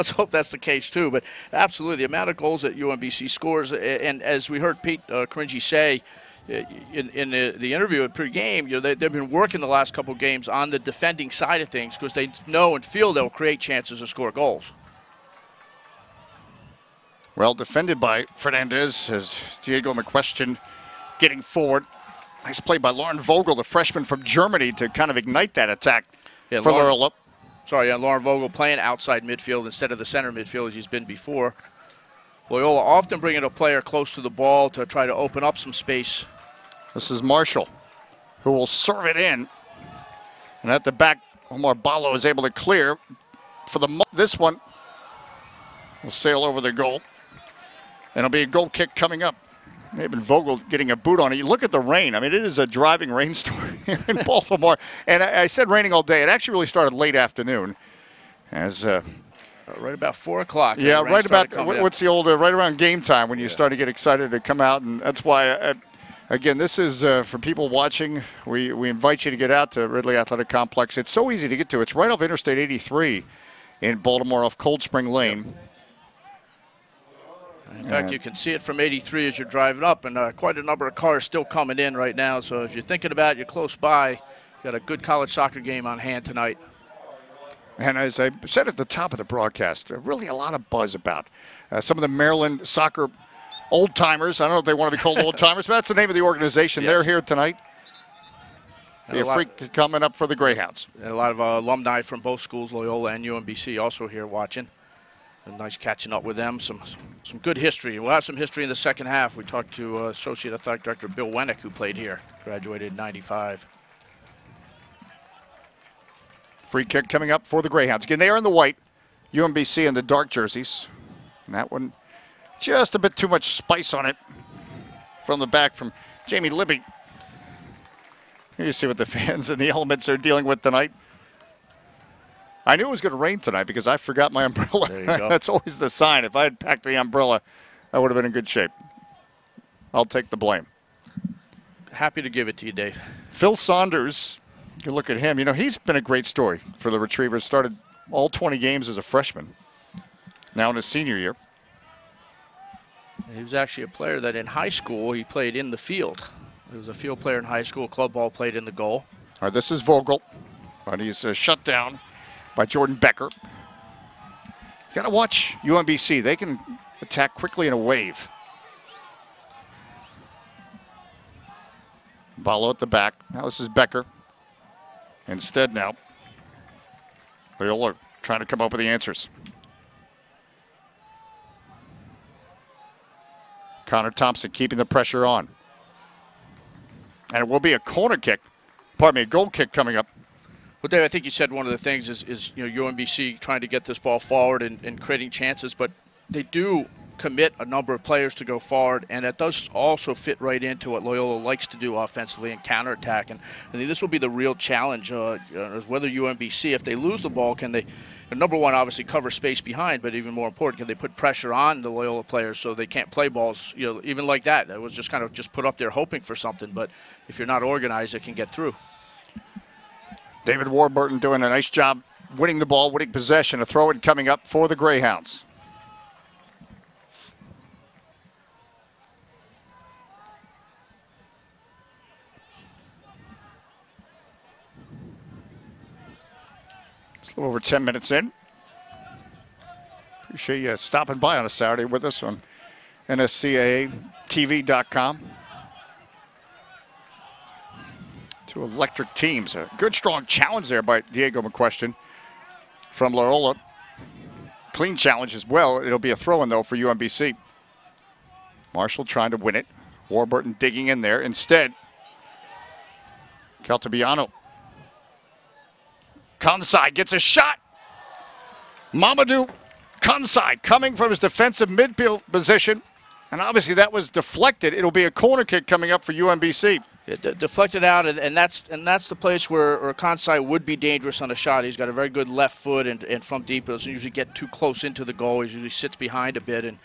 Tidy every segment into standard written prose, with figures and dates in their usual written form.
let's hope that's the case too. But absolutely, the amount of goals that UMBC scores, and as we heard Pete Caringi say in the interview at pregame, they've been working the last couple of games on the defending side of things because they know and feel they'll create chances to score goals. Well defended by Fernandez as Diego McQuestion getting forward. Nice play by Lauren Vogel, the freshman from Germany, to kind of ignite that attack for Loyola. Lauren Vogel playing outside midfield instead of the center midfield as he's been before. Loyola often bringing a player close to the ball to try to open up some space. This is Marshall, who will serve it in. And at the back, Omar Balo is able to clear. This one will sail over the goal. And it'll be a goal kick coming up. Maybe Vogel getting a boot on it. You look at the rain. I mean, it is a driving rainstorm here in Baltimore. And I said raining all day. It actually really started late afternoon. As right about 4 o'clock. Yeah, right about, what's the old, right around game time when you start to get excited to come out. And that's why, again, this is for people watching. We invite you to get out to Ridley Athletic Complex. It's so easy to get to. It's right off Interstate 83 in Baltimore off Cold Spring Lane. Yep. In fact, you can see it from 83 as you're driving up, and quite a number of cars still coming in right now. So if you're thinking about it, you're close by, you got a good college soccer game on hand tonight. And as I said at the top of the broadcast, really a lot of buzz about some of the Maryland soccer old-timers. I don't know if they want to be called old-timers, but that's the name of the organization. Yes. They're here tonight. Be a freak coming up for the Greyhounds. And a lot of alumni from both schools, Loyola and UMBC, also here watching. And nice catching up with them. Some good history. We'll have some history in the second half. We talked to Associate Athletic Director Bill Wennick, who played here, graduated in '95. Free kick coming up for the Greyhounds. Again, they are in the white, UMBC in the dark jerseys. And that one, just a bit too much spice on it from the back from Jamie Libby. Here you see what the fans and the elements are dealing with tonight. I knew it was going to rain tonight because I forgot my umbrella. There you go. That's always the sign. If I had packed the umbrella, I would have been in good shape. I'll take the blame. Happy to give it to you, Dave. Phil Saunders, you look at him. You know, he's been a great story for the Retrievers. Started all 20 games as a freshman. Now in his senior year. He was actually a player that in high school he played in the field. He was a field player in high school. Club ball played in the goal. All right, this is Vogel, but he's shut down by Jordan Becker. You got to watch UMBC. They can attack quickly in a wave. Balo at the back. Now this is Becker. Instead now, Loyola trying to come up with the answers. Connor Thompson keeping the pressure on. And it will be a corner kick. Pardon me, a goal kick coming up. Well, Dave, I think you said one of the things is UMBC trying to get this ball forward and creating chances, but they do commit a number of players to go forward, and that does also fit right into what Loyola likes to do offensively and counterattack. And I think this will be the real challenge, is whether UMBC, if they lose the ball, can they, number one, obviously cover space behind, but even more important, can they put pressure on the Loyola players so they can't play balls, even like that. That was just kind of just put up there hoping for something, but if you're not organized, it can get through. David Warburton doing a nice job winning the ball, winning possession. A throw-in coming up for the Greyhounds. It's a little over 10 minutes in. Appreciate you stopping by on a Saturday with us on NSCAA-TV.com. Two electric teams. A good, strong challenge there by Diego McQuestion from Loyola. Clean challenge as well. It'll be a throw-in, though, for UMBC. Marshall trying to win it. Warburton digging in there. Instead, Caltabiano. Kansai gets a shot. Mamadou Kansai coming from his defensive midfield position. And obviously that was deflected. It'll be a corner kick coming up for UMBC. Deflected out, and that's the place where Kansai would be dangerous on a shot. He's got a very good left foot, and from deep, he doesn't usually get too close into the goal. He usually sits behind a bit, and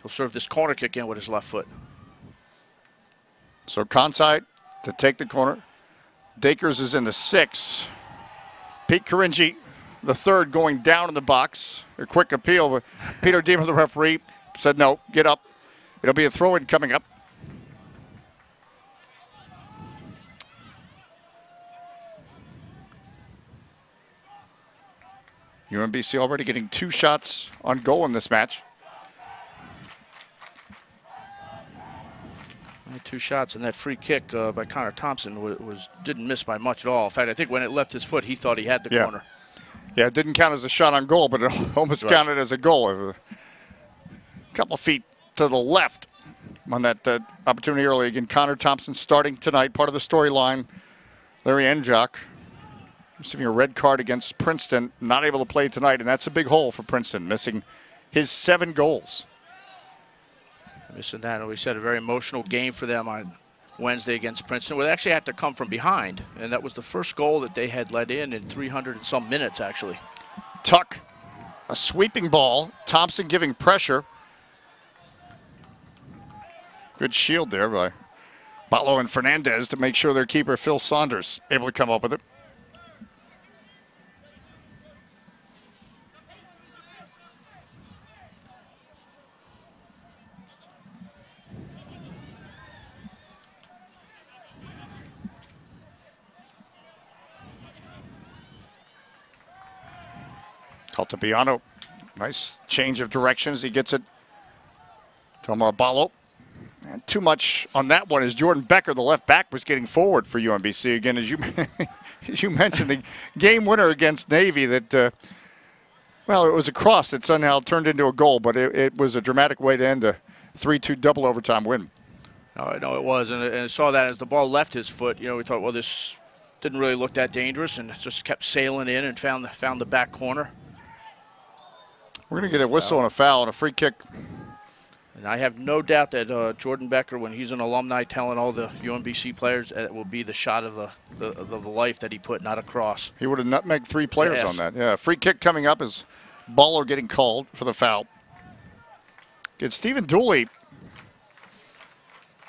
he'll serve this corner kick in with his left foot. So Kansai to take the corner. Dakers is in the 6. Pete Caringi the third going down in the box. A quick appeal, but Peter Deemer, the referee, said no, get up. It'll be a throw-in coming up. UMBC already getting 2 shots on goal in this match. 2 shots, and that free kick by Connor Thompson didn't miss by much at all. In fact, I think when it left his foot, he thought he had the corner. Yeah, it didn't count as a shot on goal, but it almost counted as a goal. A couple of feet to the left on that opportunity early. Again, Connor Thompson starting tonight, part of the storyline. Larry Enjock receiving a red card against Princeton, not able to play tonight, and that's a big hole for Princeton, missing his 7 goals. Missing that, and we said a very emotional game for them on Wednesday against Princeton, where they actually had to come from behind, and that was the first goal that they had let in 300 and some minutes, actually. Tuck, a sweeping ball. Thompson giving pressure. Good shield there by Balo and Fernandez to make sure their keeper, Phil Saunders, able to come up with it. Caltabiano, nice change of directions. He gets it to Omar Balo. And too much on that one as Jordan Becker, the left back, was getting forward for UMBC. Again, as you mentioned, the game winner against Navy that, well, it was a cross that somehow turned into a goal, but it was a dramatic way to end a 3-2 double overtime win. No, it was, and I saw that as the ball left his foot. You know, we thought, well, this didn't really look that dangerous, and it just kept sailing in and found the back corner. We're going to get a whistle and a foul and a free kick. And I have no doubt that Jordan Becker, when he's an alumni, telling all the UMBC players it will be the shot of the life that he put, not a cross. He would have nutmegged 3 players on that. Yeah, free kick coming up is Baller getting called for the foul. Get Stephen Dooley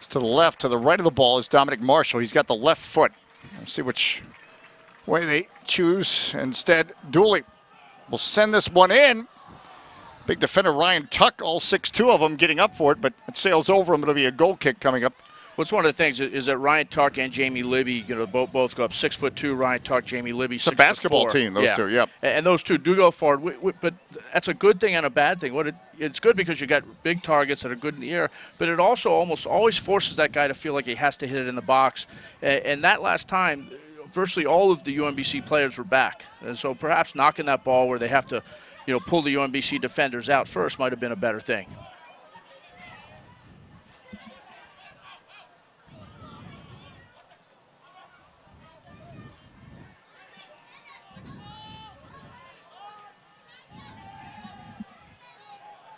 to the left. To the right of the ball is Dominic Marshall. He's got the left foot. Let's see which way they choose. Instead, Dooley will send this one in. Big defender Ryan Tuck, all 6'2" of them getting up for it, but it sails over him. It'll be a goal kick coming up. What's one of the things is that Ryan Tuck and Jamie Libby, you know, both go up 6'2". Ryan Tuck, Jamie Libby, 6'4". It's a basketball team, those two, yep. And those two do go forward, but that's a good thing and a bad thing. It's good because you got big targets that are good in the air, but it also almost always forces that guy to feel like he has to hit it in the box. And that last time, virtually all of the UMBC players were back, and so perhaps knocking that ball where they have to, you know, pull the UMBC defenders out first might have been a better thing.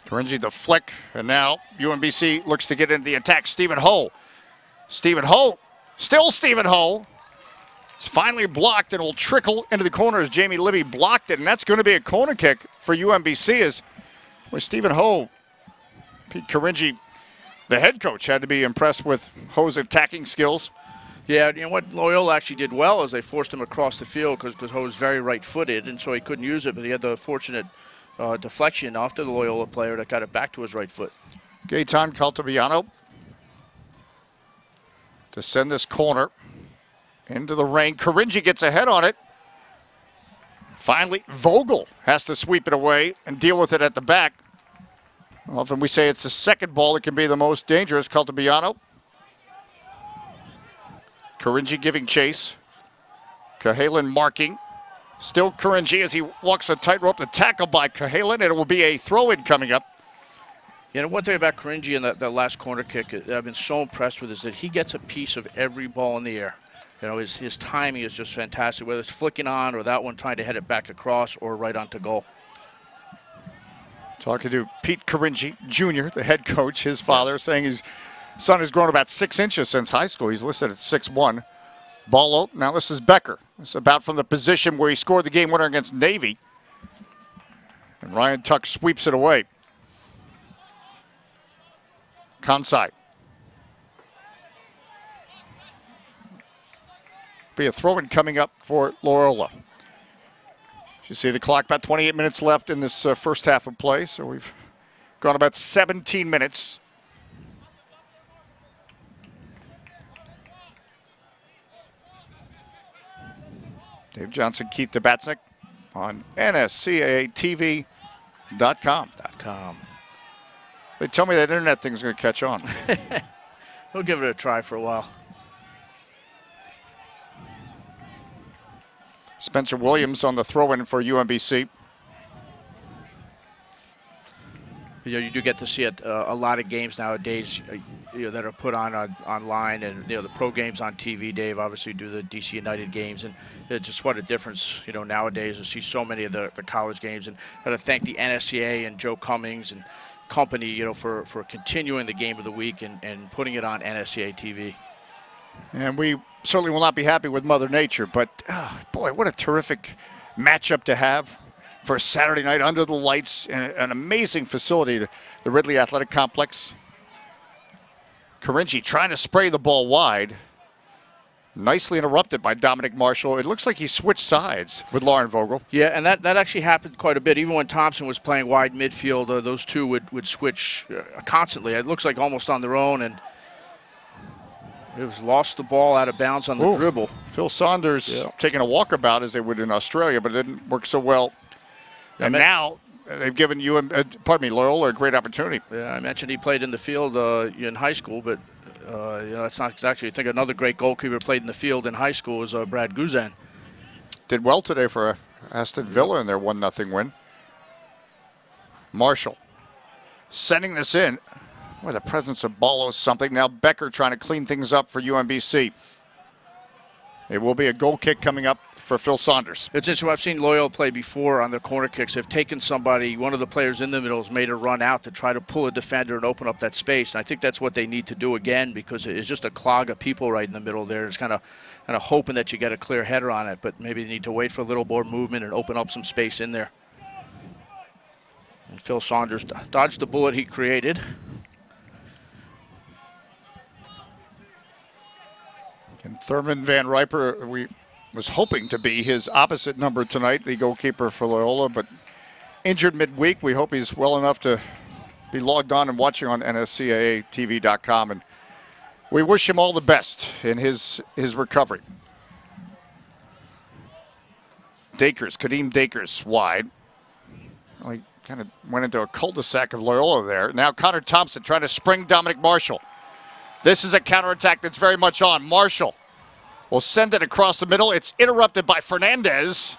Karinji the flick, and now UMBC looks to get into the attack. Stephen Ho. Stephen Ho, still Stephen Ho. It's finally blocked and will trickle into the corner as Jamie Libby blocked it, and that's going to be a corner kick for UMBC as Stephen Ho, Pete Karinji, the head coach, had to be impressed with Ho's attacking skills. Yeah, you know what Loyola actually did well is they forced him across the field because Ho was very right-footed, and so he couldn't use it, but he had the fortunate deflection off to the Loyola player that got it back to his right foot. Gaetan Caltabiano to send this corner into the rain. Karinji gets ahead on it. Finally, Vogel has to sweep it away and deal with it at the back. Often we say it's the second ball that can be the most dangerous. Caltabiano. Karinji giving chase. Cahalan marking. Still Karinji as he walks a tightrope. The tackle by Cahalan, and it will be a throw-in coming up. You know, one thing about Karinji and that last corner kick that I've been so impressed with is that he gets a piece of every ball in the air. You know, his timing is just fantastic, whether it's flicking on or that one trying to head it back across or right onto goal. Talking to Pete Karinji Jr., the head coach, his father, saying his son has grown about 6 inches since high school. He's listed at 6'1". Ball out. Now this is Becker. It's about from the position where he scored the game winner against Navy. And Ryan Tuck sweeps it away. Kansai. Be a throw-in coming up for Loyola. You see the clock, about 28 minutes left in this first half of play, so we've gone about 17 minutes. Dave Johnson, Keith Tabatsnik on NSCAA TV.com. They tell me that internet thing's going to catch on. We'll give it a try for a while. Spencer Williams on the throw-in for UMBC. You know, you do get to see a lot of games nowadays, that are put on online, and the pro games on TV. Dave, obviously, do the DC United games, and just what a difference, nowadays to see so many of the college games. And I got to thank the NSCAA and Joe Cummings and company, for continuing the game of the week and putting it on NSCAA TV. And we certainly will not be happy with Mother Nature, but boy, what a terrific matchup to have for a Saturday night under the lights in an amazing facility, the Ridley Athletic Complex. Caringi trying to spray the ball wide. Nicely interrupted by Dominic Marshall. It looks like he switched sides with Lauren Vogel. Yeah, and that actually happened quite a bit. Even when Thompson was playing wide midfield, those two would switch constantly. It looks like almost on their own, and it was lost the ball out of bounds on the dribble. Phil Saunders taking a walkabout as they would in Australia, but it didn't work so well. And now they've given Loyola a great opportunity. Yeah, I mentioned he played in the field in high school, but that's not exactly. I think another great goalkeeper played in the field in high school was Brad Guzan. Did well today for Aston Villa in their 1-0 win. Marshall sending this in. Boy, the presence of Ballo is something. Now Becker trying to clean things up for UMBC. It will be a goal kick coming up for Phil Saunders. It's interesting. I've seen Loyola play before on the corner kicks. They've taken somebody, one of the players in the middle has made a run out to try to pull a defender and open up that space. And I think that's what they need to do again, because it's just a clog of people right in the middle there. It's kind of hoping that you get a clear header on it, but maybe they need to wait for a little more movement and open up some space in there. And Phil Saunders dodged the bullet he created. And Thurman Van Riper, was hoping to be his opposite number tonight, the goalkeeper for Loyola, but injured midweek. We hope he's well enough to be logged on and watching on NSCAA-TV.com, and we wish him all the best in his recovery. Kadeem Dakers wide. Well, he kind of went into a cul-de-sac of Loyola there. Now Connor Thompson trying to spring Dominic Marshall. This is a counterattack that's very much on. Marshall will send it across the middle. It's interrupted by Fernandez.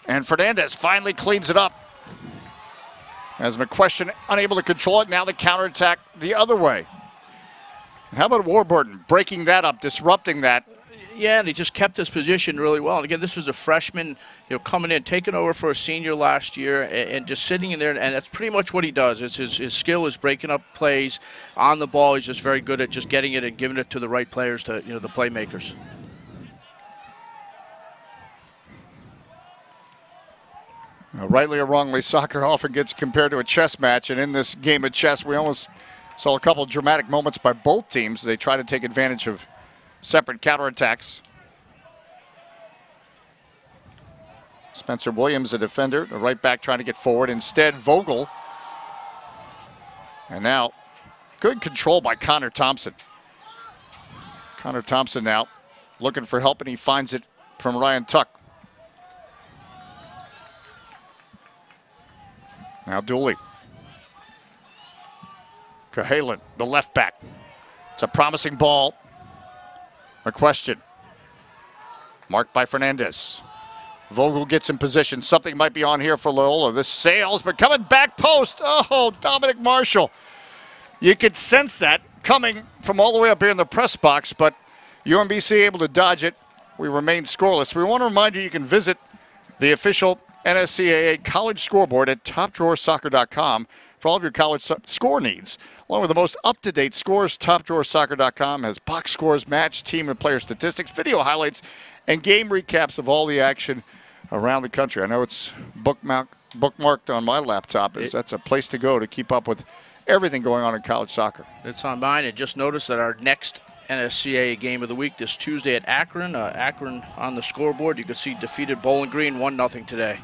And Fernandez finally cleans it up. As McQuestion unable to control it, now the counterattack the other way. And how about Warburton breaking that up, disrupting that? Yeah, and he just kept his position really well. And again, this was a freshman, coming in, taking over for a senior last year, and just sitting in there. And that's pretty much what he does. Is his skill is breaking up plays on the ball. He's just very good at just getting it and giving it to the right players, to the playmakers. Rightly or wrongly, soccer often gets compared to a chess match, and in this game of chess, we almost saw a couple of dramatic moments by both teams. They try to take advantage of separate counterattacks. Spencer Williams, a defender, the right back trying to get forward. Instead, Vogel. And now, good control by Connor Thompson. Connor Thompson now looking for help, and he finds it from Ryan Tuck. Now Dooley. Cahalan, the left back. It's a promising ball. A question. Marked by Fernandez. Vogel gets in position. Something might be on here for Loyola. This sails, but coming back post. Oh, Dominic Marshall. You could sense that coming from all the way up here in the press box, but UMBC able to dodge it. We remain scoreless. We want to remind you can visit the official NSCAA College Scoreboard at topdrawersoccer.com for all of your college score needs. Along with the most up-to-date scores, topdrawersoccer.com has box scores, match, team, and player statistics, video highlights, and game recaps of all the action around the country. I know it's bookmarked on my laptop. That's a place to go to keep up with everything going on in college soccer. It's on mine, and just notice that our next NSCAA Game of the Week this Tuesday at Akron. Akron on the scoreboard. You can see defeated Bowling Green 1-0 today.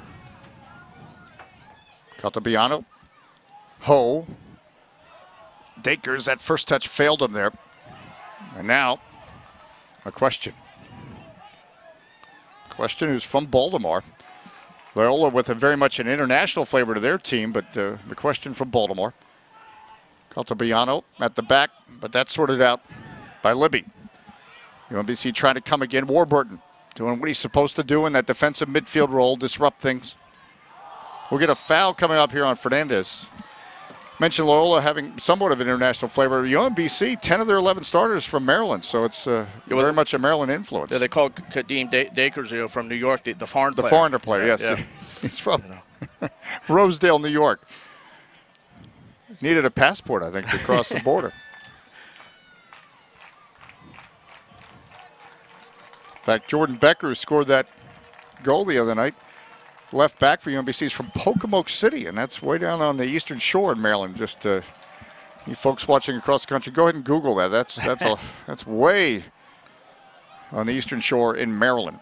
Caltabiano. Ho. Dakers, that first touch failed him there. And now, a question. Question who's from Baltimore. Loyola with very much an international flavor to their team, but the question from Baltimore. Caltabiano at the back, but that's sorted out by Libby. UMBC trying to come again. Warburton doing what he's supposed to do in that defensive midfield role, disrupt things. We'll get a foul coming up here on Fernandez. Mentioned Loyola having somewhat of an international flavor. UMBC, 10 of their 11 starters from Maryland, so it's very much a Maryland influence. Yeah, they call Kadeem Dakers from New York the foreign player. The foreigner player, yes. Yeah. He's from Rosedale, New York. Needed a passport, I think, to cross the border. In fact, Jordan Becker, who scored that goal the other night, left back for UMBC, is from Pocomoke City, and that's way down on the eastern shore in Maryland. Just you folks watching across the country, go ahead and Google that. That's way on the eastern shore in Maryland.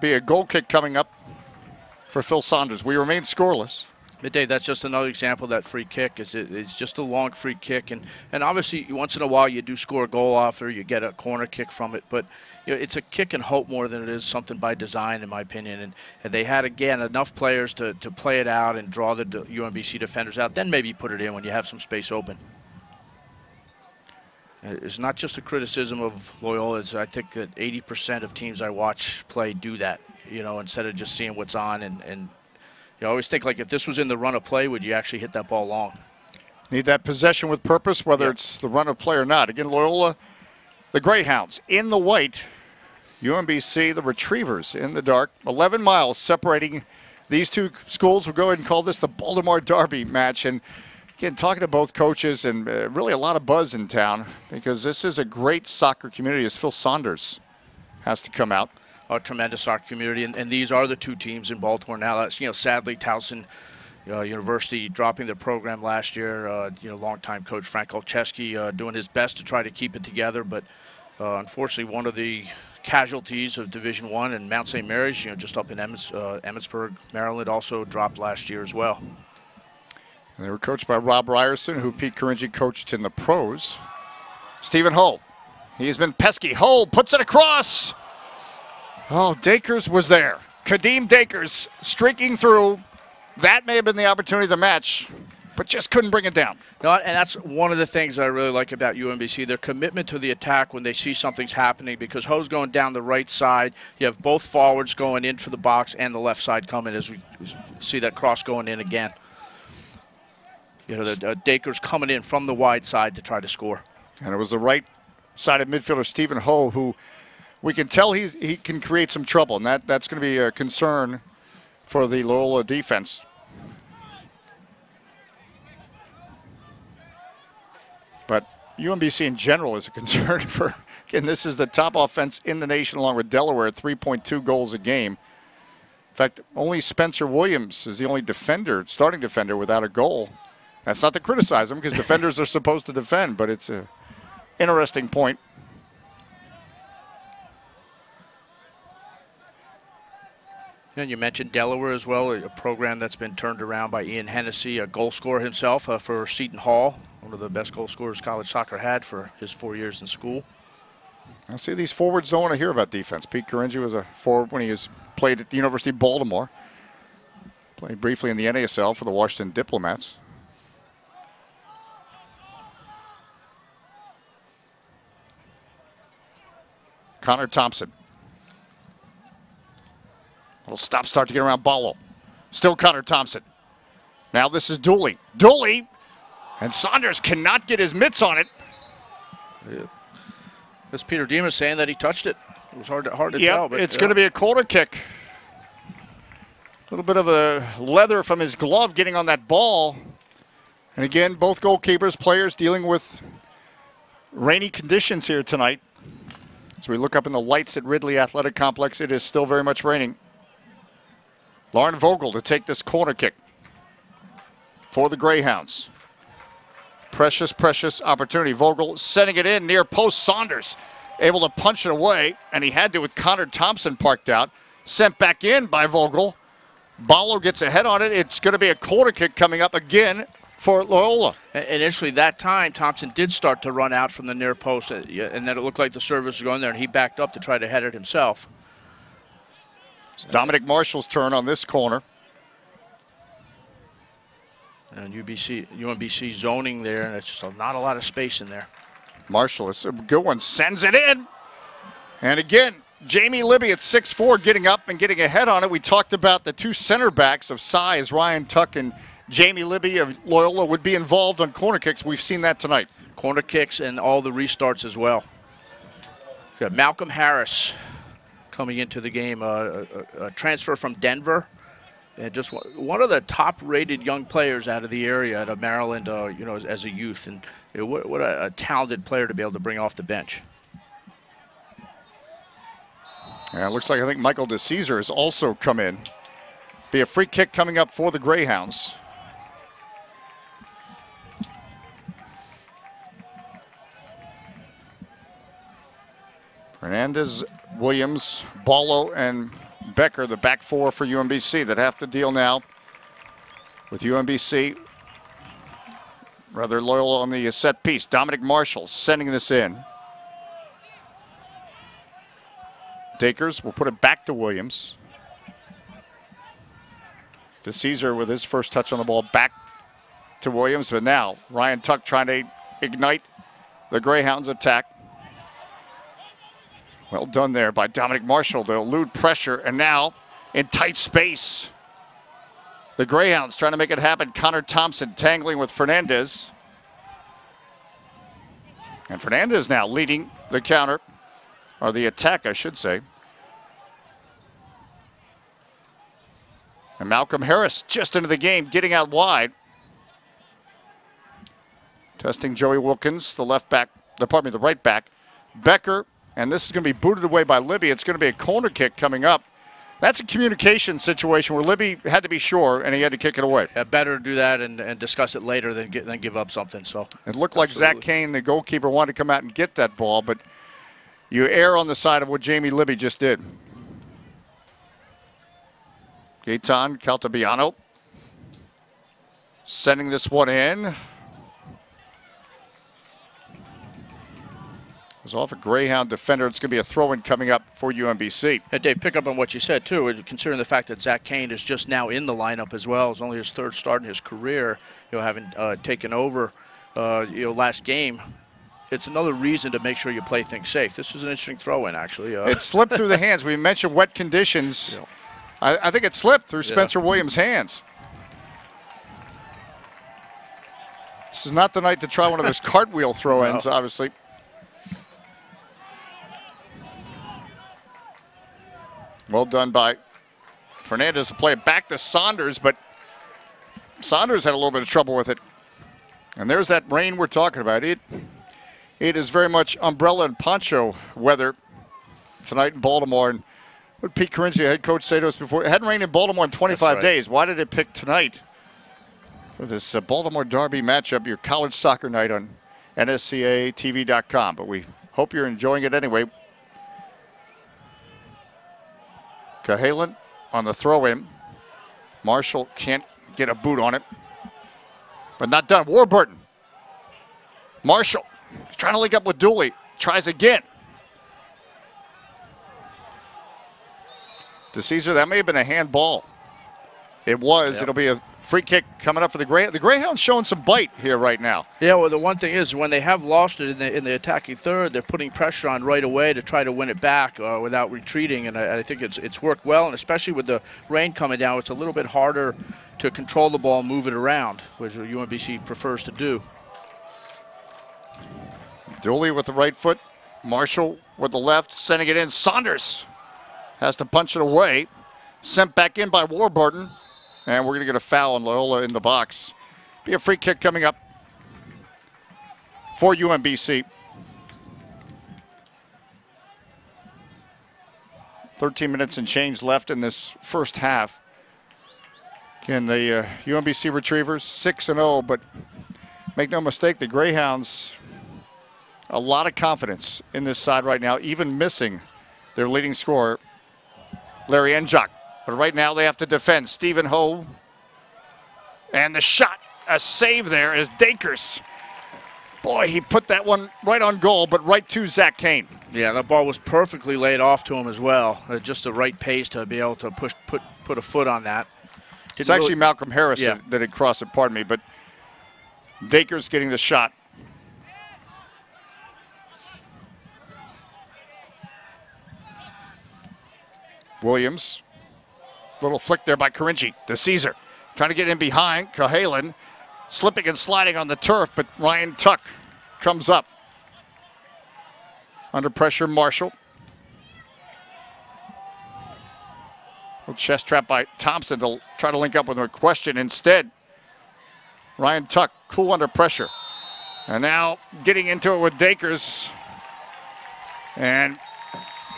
Be a goal kick coming up for Phil Saunders. We remain scoreless. Dave, that's just another example of that free kick. It's just a long free kick, and obviously once in a while you do score a goal off or you get a corner kick from it, but it's a kick and hope more than it is something by design, in my opinion. And they had, again, enough players to play it out and draw the UMBC defenders out, then maybe put it in when you have some space open. It's not just a criticism of Loyola. I think that 80% of teams I watch play do that, instead of just seeing what's on. And you always think, like, if this was in the run of play, would you actually hit that ball long? Need that possession with purpose, whether it's the run of play or not. Again, Loyola, the Greyhounds in the white. UMBC, the Retrievers in the dark. 11 miles separating these two schools. We'll go ahead and call this the Baltimore Derby match. And again, talking to both coaches, and really a lot of buzz in town, because this is a great soccer community, as Phil Saunders has to come out. A tremendous soccer community, and these are the two teams in Baltimore now. That's, sadly, Towson University dropping their program last year. Longtime coach Frank Olszewski doing his best to try to keep it together, but unfortunately, one of the casualties of Division I and Mount St. Mary's, just up in Emmitsburg, Maryland, also dropped last year as well. And they were coached by Rob Ryerson, who Pete Caringi coached in the pros. Stephen Hull, he's been pesky. Hull puts it across. Oh, Dakers was there. Kadeem Dakers streaking through. That may have been the opportunity to match, but just couldn't bring it down. No, and that's one of the things I really like about UMBC, their commitment to the attack when they see something's happening, because Ho's going down the right side. You have both forwards going into the box and the left side coming as we see that cross going in again. The Dakers coming in from the wide side to try to score. And it was the right-sided midfielder, Stephen Ho, who we can tell he can create some trouble, and that's going to be a concern for the Loyola defense. But UMBC in general is a concern for, again, this is the top offense in the nation along with Delaware at 3.2 goals a game. In fact, only Spencer Williams is the only starting defender without a goal. That's not to criticize him, because defenders are supposed to defend, but it's an interesting point. And you mentioned Delaware as well, a program that's been turned around by Ian Hennessy, a goal scorer himself for Seton Hall, one of the best goal scorers college soccer had for his 4 years in school. I see these forwards don't want to hear about defense. Pete Caringi was a forward when he played at the University of Baltimore. Played briefly in the NASL for the Washington Diplomats. Connor Thompson. Little stop-start to get around Ballo. Still Connor Thompson. Now this is Dooley. Dooley! And Saunders cannot get his mitts on it. Yeah. This Peter Demas saying that he touched it. It was hard to tell. But it's going to be a corner kick. A little bit of a leather from his glove getting on that ball. And again, both goalkeepers, players dealing with rainy conditions here tonight. As we look up in the lights at Ridley Athletic Complex, it is still very much raining. Lauren Vogel to take this corner kick for the Greyhounds. Precious, precious opportunity. Vogel sending it in near post. Saunders able to punch it away, and he had to with Connor Thompson parked out. Sent back in by Vogel. Ballo gets ahead on it. It's going to be a corner kick coming up again for Loyola. And initially that time, Thompson did start to run out from the near post, and then it looked like the service was going there, and he backed up to try to head it himself. It's Dominic Marshall's turn on this corner. And UMBC zoning there, and it's just not a lot of space in there. Marshall, it's a good one, sends it in. And again, Jamie Libby at 6'4", getting up and getting ahead on it. We talked about the two center backs of size, Ryan Tuck and Jamie Libby of Loyola, would be involved on corner kicks. We've seen that tonight. Corner kicks and all the restarts as well. We've got Malcolm Harris coming into the game, a transfer from Denver. And just one of the top-rated young players out of the area out of Maryland, as a youth. And what a talented player to be able to bring off the bench. And it looks like I think Michael DeCesar has also come in. Be a free kick coming up for the Greyhounds. Fernandez, Williams, Ballo, and Becker, the back four for UMBC that have to deal now with UMBC. Rather Loyola on the set piece. Dominic Marshall sending this in. Dakers will put it back to Williams. DeCesar with his first touch on the ball back to Williams, but now Ryan Tuck trying to ignite the Greyhounds attack. Well done there by Dominic Marshall to elude pressure, and now in tight space. The Greyhounds trying to make it happen. Connor Thompson tangling with Fernandez. And Fernandez now leading the counter, or the attack, I should say. And Malcolm Harris just into the game, getting out wide. Testing Joey Wilkins, the right back. Becker, and this is going to be booted away by Libby. It's going to be a corner kick coming up. That's a communication situation where Libby had to be sure, and he had to kick it away. Yeah, better to do that and discuss it later than give up something. So it looked like Zach Kane, the goalkeeper, wanted to come out and get that ball, but you err on the side of what Jamie Libby just did. Gaetan Caltabiano sending this one in. It was off a Greyhound defender. It's going to be a throw-in coming up for UMBC. Hey, Dave, pick up on what you said, too, considering the fact that Zach Kane is just now in the lineup as well. It's only his third start in his career, having taken over, last game. It's another reason to make sure you play things safe. This was an interesting throw-in, actually. It slipped through the hands. We mentioned wet conditions. Yeah. I think it slipped through Spencer Williams' hands. This is not the night to try one of those cartwheel throw-ins, obviously. Well done by Fernandez to play it back to Saunders, but Saunders had a little bit of trouble with it. And there's that rain we're talking about. It is very much umbrella and poncho weather tonight in Baltimore. And what did Pete Coringia, head coach, say to us before? It hadn't rained in Baltimore in 25 days. Why did it pick tonight for this Baltimore Derby matchup, your college soccer night on NSCAA-TV.com? But we hope you're enjoying it anyway. Cahalan on the throw-in. Marshall can't get a boot on it. But not done. Warburton. Marshall trying to link up with Dooley. Tries again. DeCesar, that may have been a handball. It was. Yep. It'll be a free kick coming up for the Greyhounds. The Greyhounds showing some bite here right now. Yeah, well, the one thing is when they have lost it in the attacking third, they're putting pressure on right away to try to win it back without retreating, and I think it's worked well, and especially with the rain coming down, it's a little bit harder to control the ball and move it around, which UMBC prefers to do. Dooley with the right foot, Marshall with the left, sending it in. Saunders has to punch it away. Sent back in by Warburton. And we're going to get a foul on Loyola in the box. Be a free kick coming up for UMBC. 13 minutes and change left in this first half. Again, the UMBC Retrievers 6-0, but make no mistake, the Greyhounds, a lot of confidence in this side right now, even missing their leading scorer, Larry Enjok. But right now they have to defend. Stephen Ho. And the shot, a save there is Dakers. Boy, he put that one right on goal, but right to Zach Kane. Yeah, that ball was perfectly laid off to him as well. Just the right pace to be able to put a foot on that. It's actually Malcolm Harris that had crossed it, pardon me, but Dakers getting the shot. Williams, little flick there by Karinji to Caesar. Trying to get in behind, Cahalan slipping and sliding on the turf, but Ryan Tuck comes up. Under pressure, Marshall. Little chest trap by Thompson to try to link up with him. A question instead. Ryan Tuck, cool under pressure. And now getting into it with Dakers. And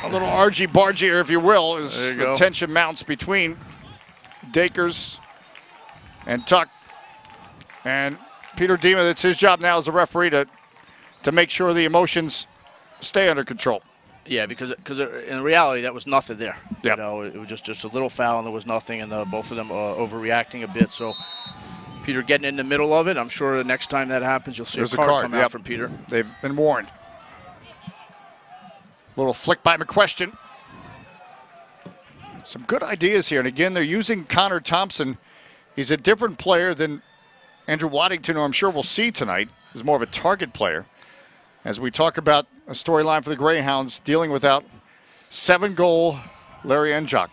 a little argy-bargy here, if you will, as the tension mounts between Dakers and Tuck. And Peter Dima, it's his job now as a referee to make sure the emotions stay under control. Yeah, because in reality, that was nothing there. Yep. You know, it was just a little foul, and there was nothing, and both of them overreacting a bit. So Peter getting in the middle of it. I'm sure the next time that happens, you'll see a card come out from Peter. They've been warned. Little flick by McQuestion. Some good ideas here. And again, they're using Connor Thompson. He's a different player than Andrew Waddington, who I'm sure we'll see tonight. He's more of a target player. As we talk about a storyline for the Greyhounds dealing without 7-goal Larry Enjok.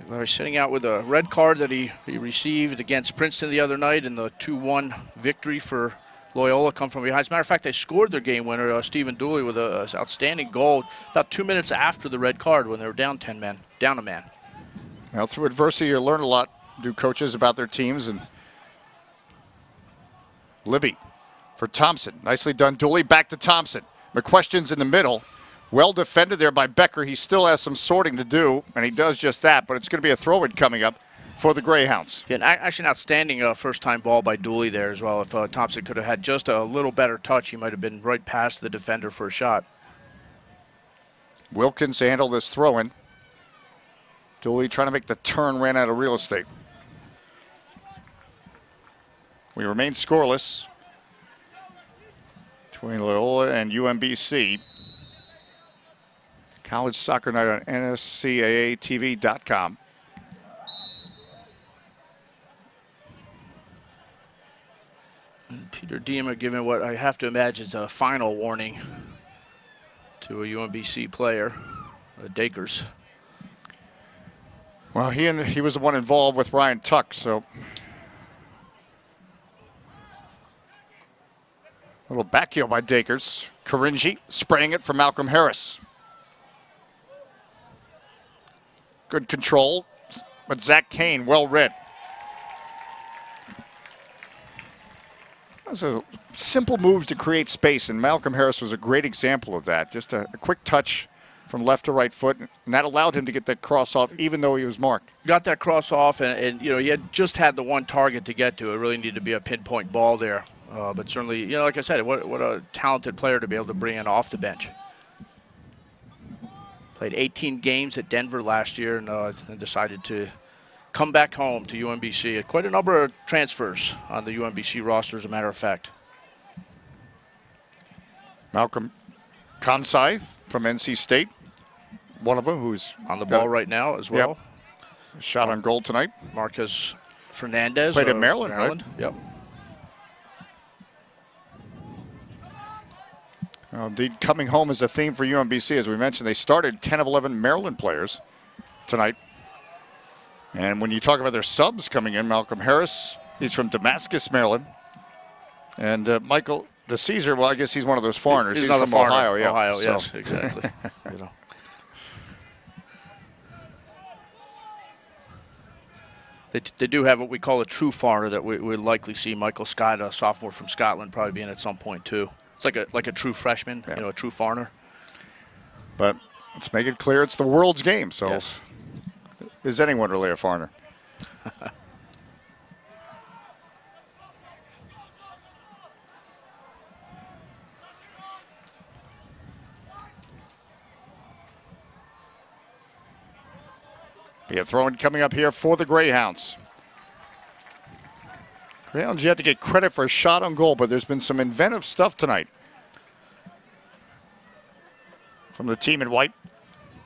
Larry sitting out with a red card that he received against Princeton the other night in the 2-1 victory for Loyola come from behind. As a matter of fact, they scored their game winner, Stephen Dooley, with an outstanding goal about 2 minutes after the red card when they were down a man. Well, through adversity, you learn a lot, do coaches, about their teams. And Libby for Thompson. Nicely done. Dooley back to Thompson. McQuestion's in the middle. Well defended there by Becker. He still has some sorting to do, and he does just that. But it's going to be a throw-in coming up for the Greyhounds. Yeah, actually an outstanding first-time ball by Dooley there as well. If Thompson could have had just a little better touch, he might have been right past the defender for a shot. Wilkins handled this throw-in. Dooley trying to make the turn, ran out of real estate. We remain scoreless between Loyola and UMBC. College Soccer Night on NSCAATV.com. Peter Dima giving what I have to imagine is a final warning to a UMBC player, Dakers. Well, he was the one involved with Ryan Tuck, so a little back heel by Dakers. Karinji spraying it for Malcolm Harris. Good control, but Zach Kane well read. Those are simple moves to create space, and Malcolm Harris was a great example of that. Just a quick touch from left to right foot, and that allowed him to get that cross off even though he was marked. Got that cross off, and you know, he had just had the one target to get to. It really needed to be a pinpoint ball there. But certainly, you know, like I said, what a talented player to be able to bring in off the bench. Played 18 games at Denver last year and decided to come back home to UMBC. Quite a number of transfers on the UMBC roster, as a matter of fact. Malcolm Kansai from NC State, one of them who's on the ball right now as well. Yep. Shot on goal tonight. Marcus Fernandez. Played at Maryland, right? Yep. Well, indeed, coming home is a theme for UMBC. As we mentioned, they started 10 of 11 Maryland players tonight. And when you talk about their subs coming in, Malcolm Harris, he's from Damascus, Maryland. And Michael DeCaesar, well, I guess he's one of those foreigners. He's from foreigner. Ohio, yeah. Ohio, so. Yes, exactly. You know. They do have what we call a true foreigner that we'll likely see. Michael Scott, a sophomore from Scotland, probably being at some point too. It's like a true freshman, yeah. You know, a true foreigner. But let's make it clear it's the world's game, so yes. Is anyone really a foreigner? Be a throw-in coming up here for the Greyhounds. Greyhounds, you have to get credit for a shot on goal, but there's been some inventive stuff tonight from the team in white.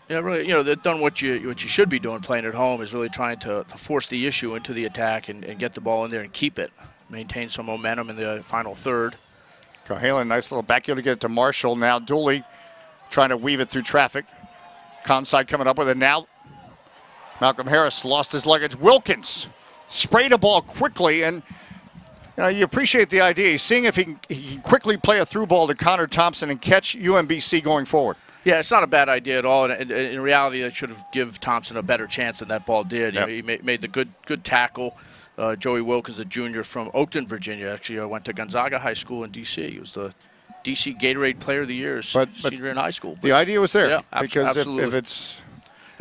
Yeah, really, they've done what you should be doing playing at home, is really trying to force the issue into the attack and get the ball in there and keep it. Maintain some momentum in the final third. Cahalan, nice little back heel to get it to Marshall. Now Dooley trying to weave it through traffic. Conside coming up with it now. Malcolm Harris lost his luggage. Wilkins sprayed a ball quickly, and you appreciate the idea. He's seeing if he can quickly play a through ball to Connor Thompson and catch UMBC going forward. Yeah, it's not a bad idea at all. And in reality, it should have given Thompson a better chance than that ball did. Yep. He made the good tackle. Joey Wilkins, a junior from Oakton, Virginia, actually went to Gonzaga High School in D.C. He was the D.C. Gatorade Player of the Year senior in high school. The idea was there. Yeah, because absolutely. if it's...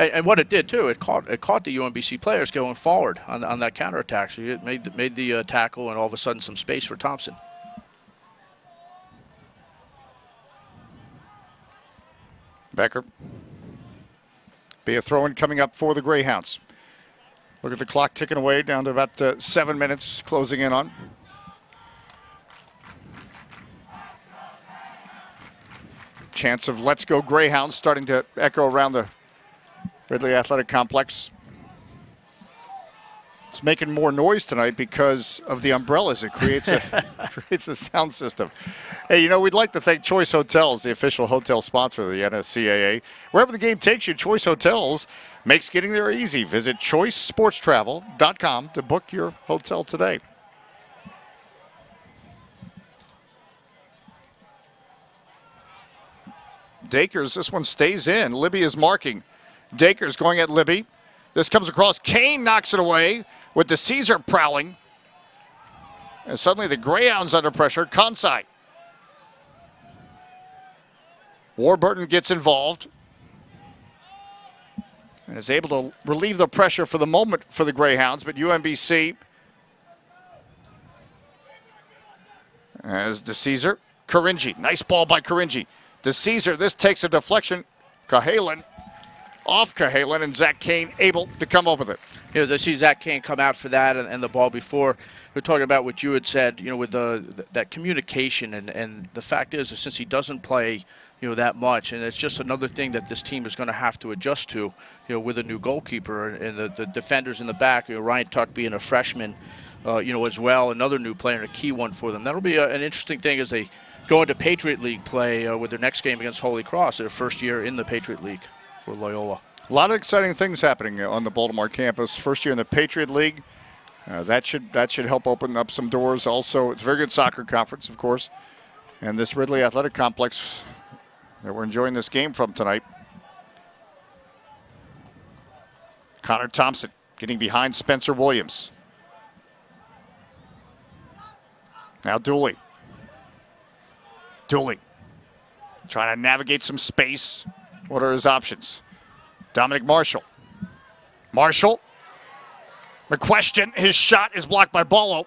And what it did, too, it caught the UMBC players going forward on that counterattack. So it made the tackle and all of a sudden some space for Thompson. Becker. Be a throw-in coming up for the Greyhounds. Look at the clock ticking away down to about 7 minutes, closing in on. Chants of "Let's go Greyhounds" starting to echo around the Ridley Athletic Complex. It's making more noise tonight because of the umbrellas. It creates a sound system. Hey, we'd like to thank Choice Hotels, the official hotel sponsor of the NSCAA. Wherever the game takes you, Choice Hotels makes getting there easy. Visit choicesportstravel.com to book your hotel today. Dakers, this one stays in. Libby is marking. Dakers going at Libby. This comes across. Kane knocks it away with the Caesar prowling. And suddenly the Greyhounds under pressure. Conside. Warburton gets involved and is able to relieve the pressure for the moment for the Greyhounds, but UMBC as DeCaesar. Caringi, nice ball by Caringi. DeCaesar, this takes a deflection. Cahalan, off Cahalan, and Zach Kane able to come up with it. As I see Zach Kane come out for that and the ball before, we're talking about what you had said, with that communication, and the fact is since he doesn't play that much, and it's just another thing that this team is going to have to adjust to, with a new goalkeeper and the defenders in the back, Ryan Tuck being a freshman, as well, another new player and a key one for them. That'll be an interesting thing as they go into Patriot League play with their next game against Holy Cross, their first year in the Patriot League for Loyola. A lot of exciting things happening on the Baltimore campus. First year in the Patriot League. That should help open up some doors. Also, it's a very good soccer conference, of course. And this Ridley Athletic Complex that we're enjoying this game from tonight. Connor Thompson getting behind Spencer Williams. Now Dooley. Dooley trying to navigate some space. What are his options? Dominic Marshall. Marshall. McQuestion, his shot is blocked by Ballo.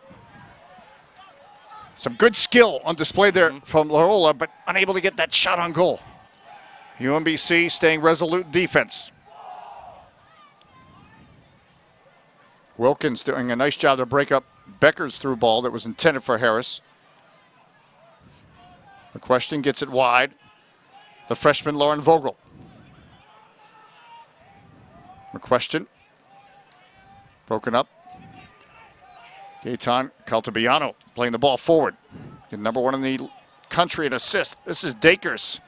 Some good skill on display there from Loyola, but unable to get that shot on goal. UMBC staying resolute defense. Wilkins doing a nice job to break up Becker's through ball that was intended for Harris. McQuestion gets it wide. The freshman Lauren Vogel. McQuestion. Broken up. Gaetan Caltabiano playing the ball forward. Number one in the country in assists. This is Dakers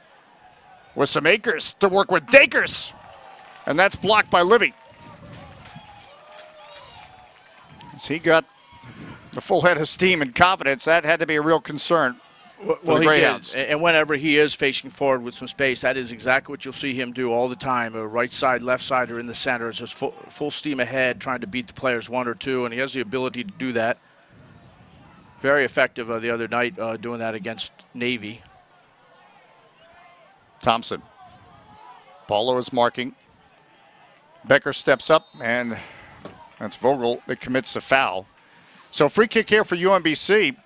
with some acres to work with. Dakers! And that's blocked by Libby. As he got the full head of steam and confidence, that had to be a real concern for the Greyhounds. He did. And whenever he is facing forward with some space, that is exactly what you'll see him do all the time. A right side, left side, or in the center. It's just full steam ahead, trying to beat the players one or two, and he has the ability to do that. Very effective the other night doing that against Navy. Thompson. Paulo is marking. Becker steps up, and that's Vogel that commits the foul. So free kick here for UMBC.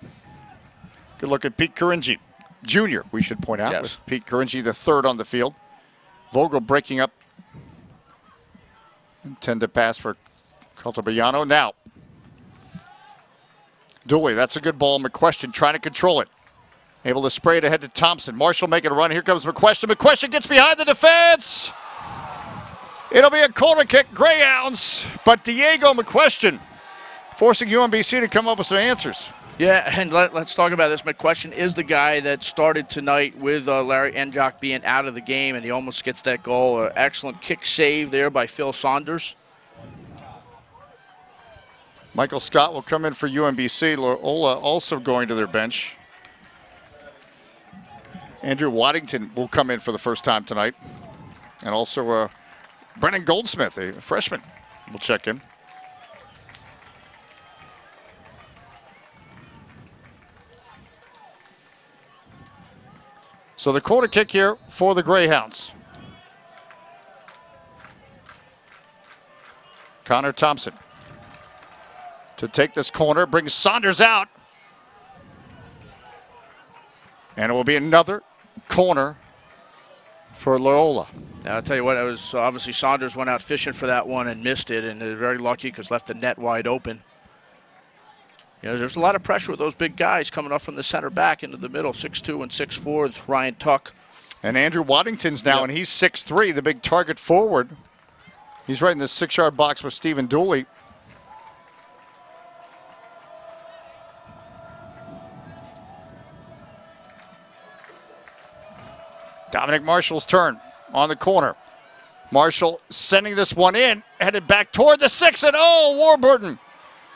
Good look at Pete Caringi, Jr., we should point out, with Pete Caringi, the third on the field. Vogel breaking up Intended pass for Caltabiano. Now, Dooley, that's a good ball. McQuestion trying to control it. Able to spray it ahead to Thompson. Marshall making a run. Here comes McQuestion. McQuestion gets behind the defense. It'll be a corner kick, Greyhounds. But Diego McQuestion forcing UMBC to come up with some answers. Yeah, and let's talk about this. McQuestion is the guy that started tonight with Larry Enjock being out of the game, and he almost gets that goal. Excellent kick save there by Phil Saunders. Michael Scott will come in for UMBC. Loyola also going to their bench. Andrew Waddington will come in for the first time tonight. And also Brennan Goldsmith, a freshman, will check in. So the corner kick here for the Greyhounds. Connor Thompson to take this corner, brings Saunders out. And it will be another corner for Loyola. Now, I'll tell you what, it was obviously Saunders went out fishing for that one and missed it, and they're very lucky because left the net wide open. You know, there's a lot of pressure with those big guys coming up from the center back into the middle, 6'2" and 6'4" with Ryan Tuck. And Andrew Waddington's now, and he's 6'3", the big target forward. He's right in the 6-yard box with Stephen Dooley. Dominic Marshall's turn on the corner. Marshall sending this one in, headed back toward the 6, and Warburton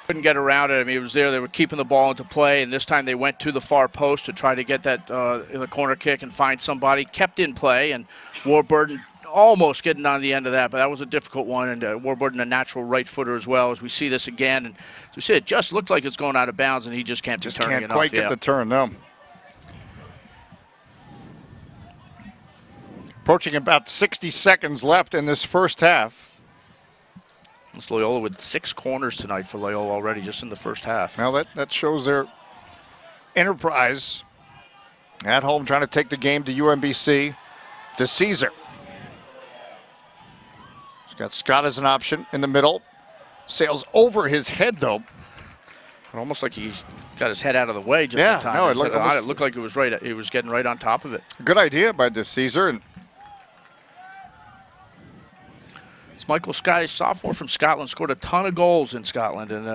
couldn't get around it. I mean, it was there. They were keeping the ball into play, and this time they went to the far post to try to get that the corner kick and find somebody. Kept in play, and Warburton almost getting on the end of that, but that was a difficult one, and Warburton a natural right footer as well. As we see this again, and as we see, it just looked like it's going out of bounds, and he just can't turn it enough. Can't quite get the turn, no. Approaching about 60 seconds left in this first half. It's Loyola with 6 corners tonight for Loyola already just in the first half. Now that shows their enterprise at home, trying to take the game to UMBC. To Caesar. He's got Scott as an option in the middle. Sails over his head, though. It almost like he got his head out of the way just in time. No, it looked like it was right. He was getting right on top of it. Good idea by De Caesar. And Michael Sky, sophomore from Scotland, scored a ton of goals in Scotland, and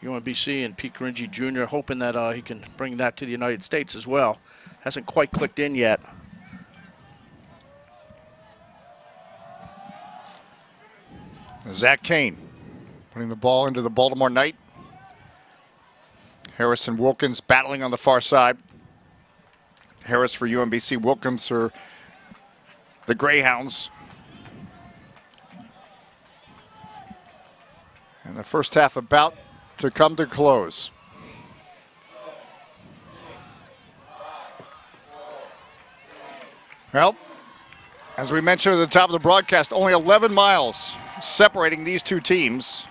UMBC and Pete Gringy Jr. hoping that he can bring that to the United States as well. Hasn't quite clicked in yet. Zach Kane putting the ball into the Baltimore Knight. Harris and Wilkins battling on the far side. Harris for UMBC, Wilkins for the Greyhounds. And the first half about to come to close. Well, as we mentioned at the top of the broadcast, only 11 miles separating these two teams.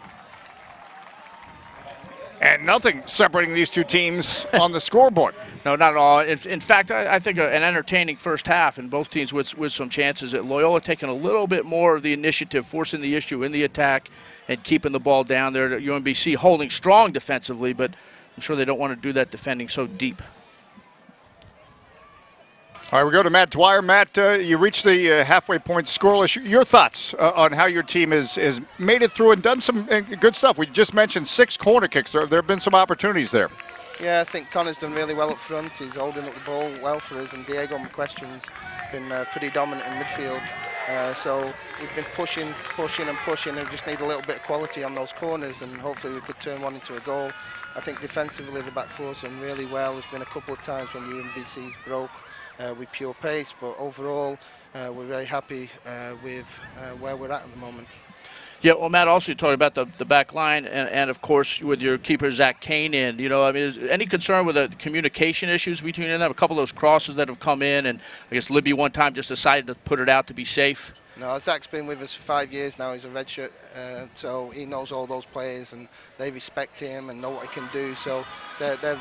And nothing separating these two teams on the scoreboard. No, not at all. In fact, I think an entertaining first half, and both teams with some chances. Loyola taking a little bit more of the initiative, forcing the issue in the attack and keeping the ball down there. UMBC holding strong defensively, but I'm sure they don't want to do that defending so deep. All right, we go to Matt Dwyer. Matt, you reached the halfway point scoreless. Your thoughts on how your team has made it through and done some good stuff. We just mentioned 6 corner kicks. There have been some opportunities there. Yeah, I think Connor's done really well up front. He's holding up the ball well for us, and Diego McQuestion's been pretty dominant in midfield. So we've been pushing and pushing, and we just need a little bit of quality on those corners, and hopefully we could turn one into a goal. I think defensively the back four's done really well. There's been a couple of times when UMBC's broke with pure pace, but overall we're very happy with where we're at the moment. Yeah, well, Matt, also you talked about the back line and of course, with your keeper, Zach Kane in. You know, I mean, is any concern with the communication issues between them? A couple of those crosses that have come in, and I guess Libby one time just decided to put it out to be safe. No, Zach's been with us for 5 years now. He's a redshirt, so he knows all those players, and they respect him and know what he can do. So they're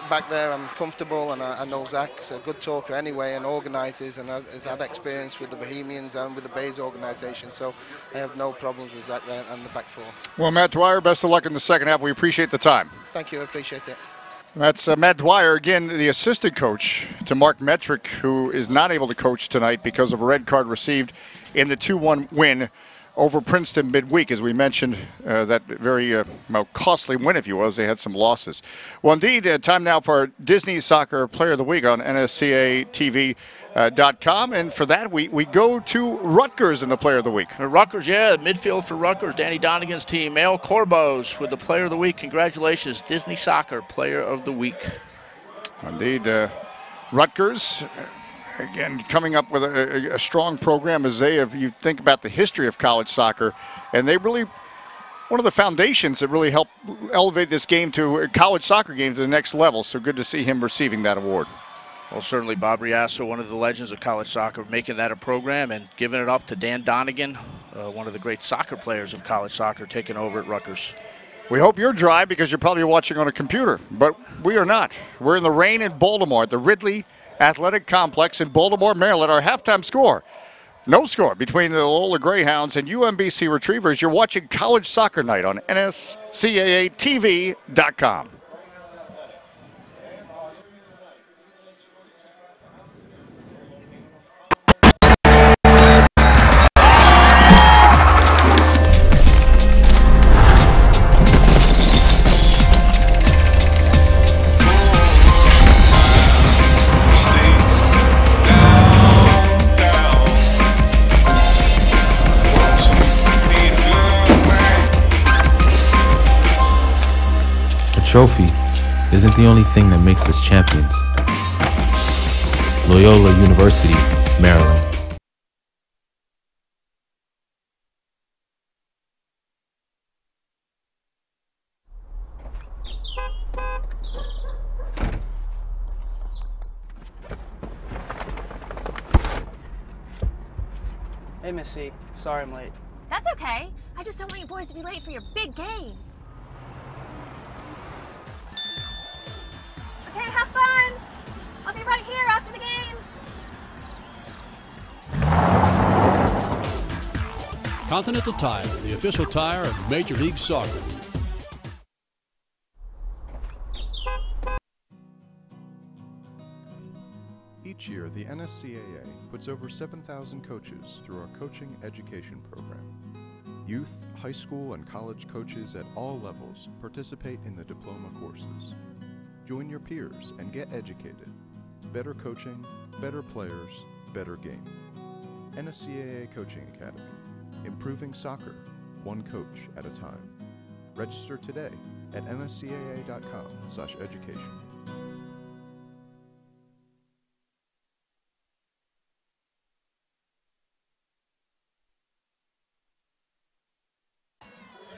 back there, I'm comfortable, and I know Zach's a good talker anyway and organises and has had experience with the Bohemians and with the Bays organisation, so I have no problems with Zach there and the back four. Well, Matt Dwyer, best of luck in the second half. We appreciate the time. Thank you, I appreciate it. That's Matt Dwyer, again, the assistant coach to Mark Metrick, who is not able to coach tonight because of a red card received in the 2-1 win over Princeton midweek. As we mentioned, that very costly win, if you will, as they had some losses. Well, indeed, time now for our Disney Soccer Player of the Week on NSCAA.com. And for that, we go to Rutgers in the Player of the Week. Rutgers, yeah, midfield for Rutgers, Danny Donegan's team. Male Corbos with the Player of the Week. Congratulations, Disney Soccer Player of the Week. Indeed, Rutgers, again, coming up with a strong program as you think about the history of college soccer. And they really, one of the foundations that really helped elevate this game to a college soccer game to the next level. So good to see him receiving that award. Well, certainly Bob Riasso, one of the legends of college soccer, making that a program and giving it up to Dan Donegan, one of the great soccer players of college soccer, taking over at Rutgers. We hope you're dry because you're probably watching on a computer, but we are not. We're in the rain in Baltimore at the Ridley Athletic Complex in Baltimore, Maryland. Our halftime score, no score between the Loyola Greyhounds and UMBC Retrievers. You're watching College Soccer Night on NSCAA-TV.com. Trophy isn't the only thing that makes us champions. Loyola University, Maryland. Hey, Miss C. Sorry I'm late. That's okay. I just don't want you boys to be late for your big game. Okay, have fun. I'll be right here after the game. Continental Tire, the official tire of Major League Soccer. Each year, the NSCAA puts over 7,000 coaches through our coaching education program. Youth, high school, and college coaches at all levels participate in the diploma courses. Join your peers and get educated. Better coaching, better players, better game. NSCAA Coaching Academy. Improving soccer, one coach at a time. Register today at nscaa.com/education.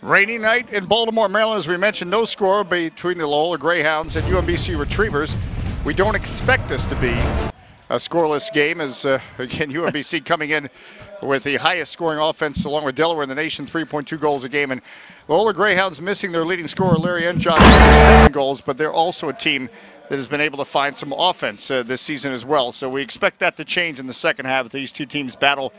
Rainy night in Baltimore, Maryland. As we mentioned, no score between the Loyola Greyhounds and UMBC Retrievers. We don't expect this to be a scoreless game as, again, UMBC coming in with the highest scoring offense along with Delaware in the nation, 3.2 goals a game. And Loyola Greyhounds missing their leading scorer, Larry Enjock, 7 goals, but they're also a team that has been able to find some offense this season as well. So we expect that to change in the second half as these two teams battle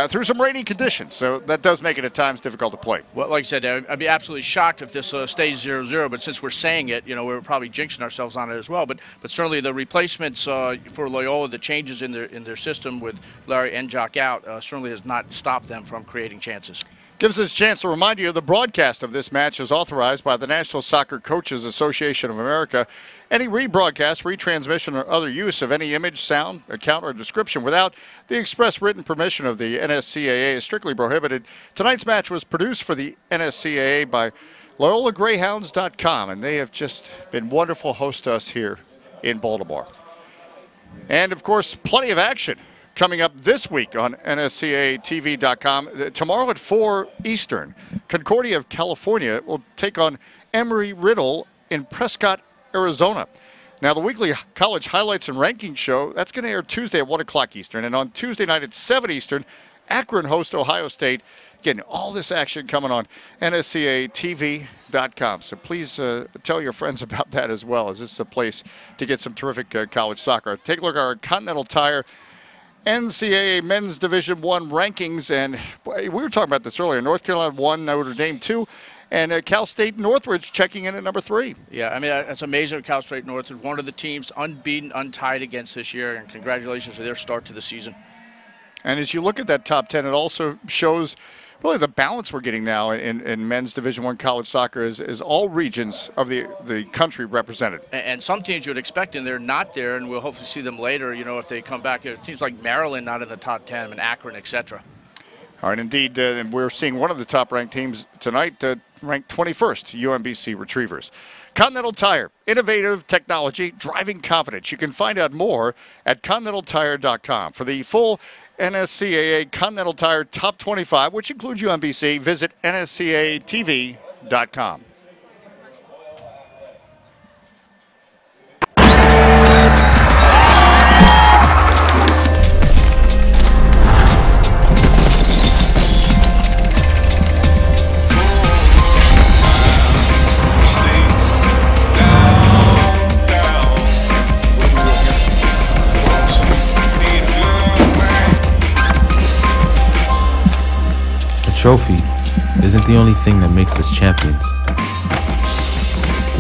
through some rainy conditions, so that does make it at times difficult to play. Well, like I said, I'd be absolutely shocked if this stays 0-0, but since we're saying it, you know, we're probably jinxing ourselves on it as well. But certainly the replacements for Loyola, the changes in their system with Larry Enjock out, certainly has not stopped them from creating chances. Gives us a chance to remind you the broadcast of this match is authorized by the National Soccer Coaches Association of America. Any rebroadcast, retransmission, or other use of any image, sound, account, or description without the express written permission of the NSCAA is strictly prohibited. Tonight's match was produced for the NSCAA by LoyolaGreyhounds.com, and they have just been wonderful hosts to us here in Baltimore. And, of course, plenty of action coming up this week on NSCAA-TV.com. Tomorrow at 4 Eastern, Concordia of California will take on Embry-Riddle in Prescott, Arizona. Now, the weekly college highlights and rankings show, that's going to air Tuesday at 1 o'clock Eastern. And on Tuesday night at 7 Eastern, Akron hosts Ohio State Again, all this action coming on NSCAATV.com. So please tell your friends about that as well, as this is a place to get some terrific college soccer. Take a look at our Continental Tire NCAA Men's Division I rankings. And boy, we were talking about this earlier. North Carolina 1, Notre Dame 2. And Cal State Northridge checking in at number 3. Yeah, I mean, it's amazing with Cal State Northridge. One of the teams unbeaten, untied against this year. And congratulations to their start to the season. And as you look at that top 10, it also shows really the balance we're getting now in men's Division I college soccer is all regions of the country represented. And some teams you would expect, and they're not there, and we'll hopefully see them later, you know, if they come back. Teams like Maryland not in the top 10, and Akron, etc. All right, indeed, and we're seeing one of the top-ranked teams tonight, ranked 21st, UMBC Retrievers. Continental Tire, innovative technology, driving confidence. You can find out more at continentaltire.com. For the full NSCAA Continental Tire Top 25, which includes UMBC, visit NSCAATV.com. Trophy isn't the only thing that makes us champions.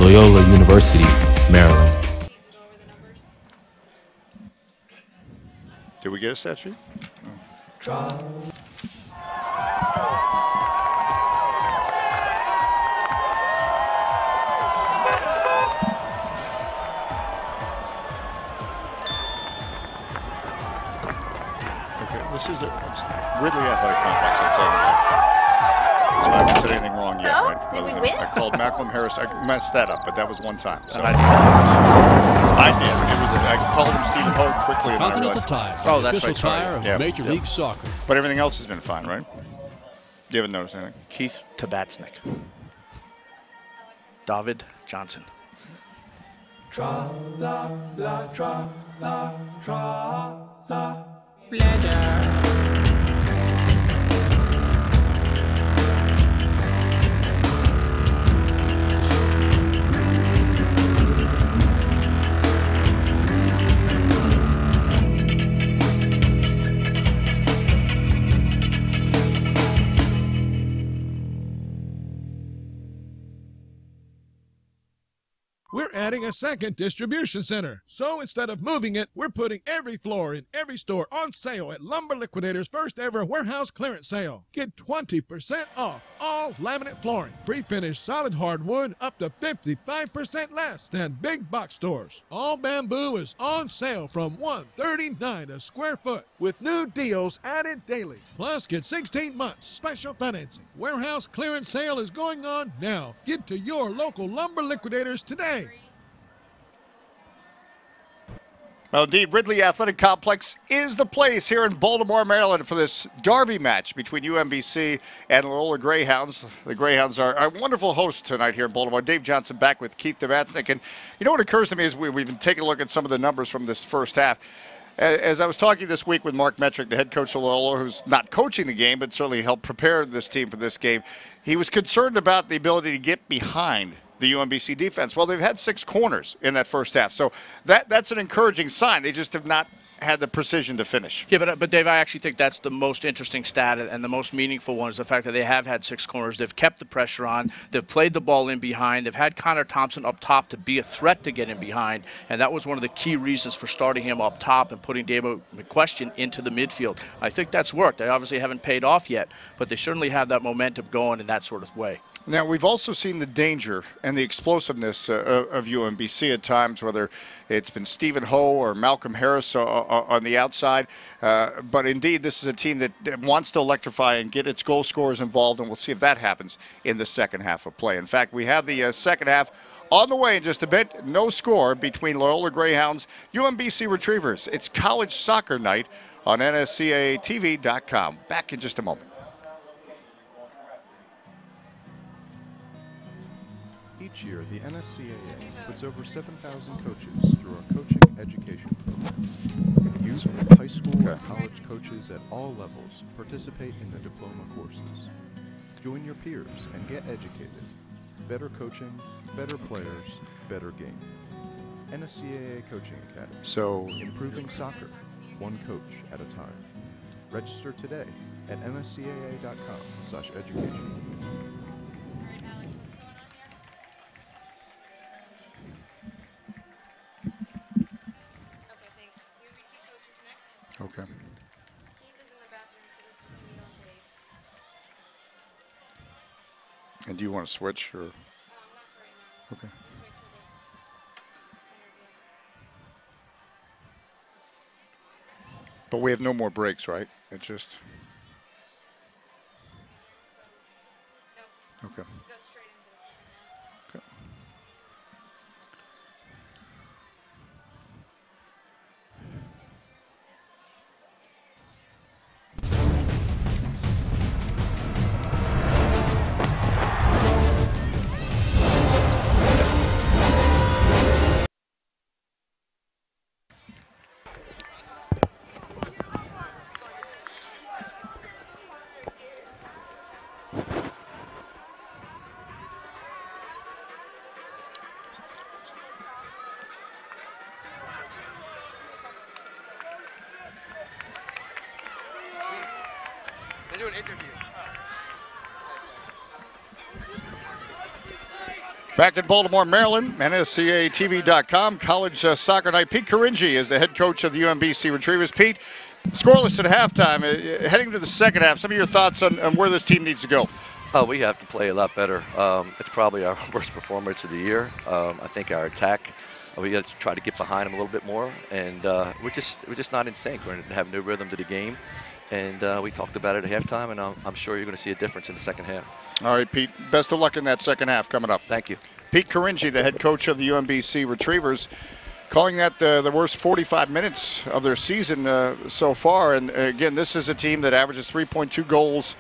Loyola University, Maryland. Did we get a stat sheet? Okay, this is the Ridley Athletic Complex in Southern Maryland. So I haven't said anything wrong yet, So, right? did we win? I called Malcolm Harris. I messed that up, but that was one time. So And I did. It was. I called him Stephen Hogue quickly, and I Continental realized. Tire, Oh, the that's official right, sorry. tire of Yeah. Major League Soccer. But everything else has been fine, right? You haven't noticed anything? Keith Tabatsnik. David Johnson. We're adding a second distribution center. So instead of moving it, we're putting every floor in every store on sale at Lumber Liquidator's first ever warehouse clearance sale. Get 20% off all laminate flooring. Pre-finished solid hardwood up to 55% less than big box stores. All bamboo is on sale from $139 a square foot with new deals added daily. Plus get 16 months special financing. Warehouse clearance sale is going on now. Get to your local Lumber Liquidators today. Well, indeed, Ridley Athletic Complex is the place here in Baltimore, Maryland for this derby match between UMBC and Loyola Greyhounds. The Greyhounds are our wonderful hosts tonight here in Baltimore. Dave Johnson back with Keith Tabatsnik. And you know what occurs to me is we've been taking a look at some of the numbers from this first half. As I was talking this week with Mark Metrick, the head coach of Loyola, who's not coaching the game, but certainly helped prepare this team for this game, he was concerned about the ability to get behind the UMBC defense. Well, they've had 6 corners in that first half, so that's an encouraging sign. They just have not had the precision to finish. Yeah, but Dave, I actually think that's the most interesting stat and the most meaningful one is the fact that they have had 6 corners. They've kept the pressure on. They've played the ball in behind. They've had Connor Thompson up top to be a threat to get in behind, and that was one of the key reasons for starting him up top and putting David McQuestion into the midfield. I think that's worked. They obviously haven't paid off yet, but they certainly have that momentum going in that sort of way. Now, we've also seen the danger and the explosiveness of UMBC at times, whether it's been Stephen Ho or Malcolm Harris on the outside. But indeed, this is a team that wants to electrify and get its goal scorers involved, and we'll see if that happens in the second half of play. In fact, we have the second half on the way in just a bit. No score between Loyola Greyhounds, UMBC Retrievers. It's college soccer night on NSCAATV.com. Back in just a moment. Each year, the NSCAA puts over 7,000 coaches through our coaching education program. Youth, high school, and college coaches at all levels participate in the diploma courses. Join your peers and get educated. Better coaching, better players, better game. NSCAA Coaching Academy. So, improving soccer, one coach at a time. Register today at nscaa.com/education. okay. And do you want to switch or? Okay. But we have no more breaks, right? It's just. Okay. Okay. They do an interview. Back in Baltimore, Maryland, NSCAATV.com, College Soccer Night. Pete Caringi is the head coach of the UMBC Retrievers. Pete, scoreless at halftime. Heading to the second half, some of your thoughts on where this team needs to go? Oh, we have to play a lot better. It's probably our worst performance of the year. I think our attack, we got to try to get behind them a little bit more, and we're just not in sync. We have no rhythm to the game, and we talked about it at halftime, and I'm sure you're going to see a difference in the second half. All right, Pete, best of luck in that second half coming up. Thank you. Pete Caringi, the head coach of the UMBC Retrievers, calling that the worst 45 minutes of their season so far. And again, this is a team that averages 3.2 goals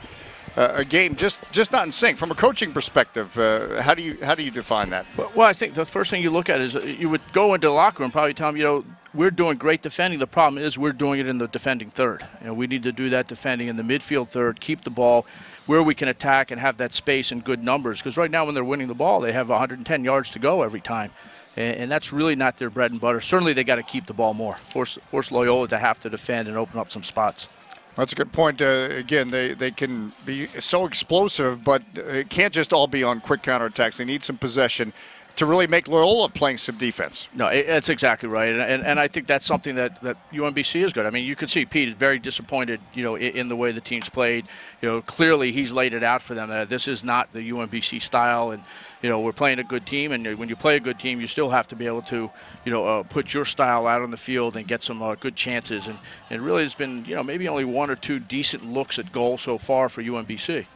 a game, just not in sync. From a coaching perspective, how do you define that? Well, I think the first thing you look at is you would go into the locker room, probably tell them, we're doing great defending. The problem is we're doing it in the defending third. We need to do that defending in the midfield third, keep the ball where we can attack and have that space and good numbers. Because right now when they're winning the ball, they have 110 yards to go every time. And that's really not their bread and butter. Certainly they got to keep the ball more, force Loyola to have to defend and open up some spots. That's a good point. Again, they can be so explosive, but it can't just all be on quick counterattacks. They need some possession to really make Loyola playing some defense. No, that's exactly right, and I think that's something that UMBC is good. I mean, you can see Pete is very disappointed, in the way the team's played. Clearly he's laid it out for them that this is not the UMBC style, and we're playing a good team, and when you play a good team, you still have to be able to, put your style out on the field and get some good chances. And really, it's been, maybe only one or two decent looks at goal so far for UMBC.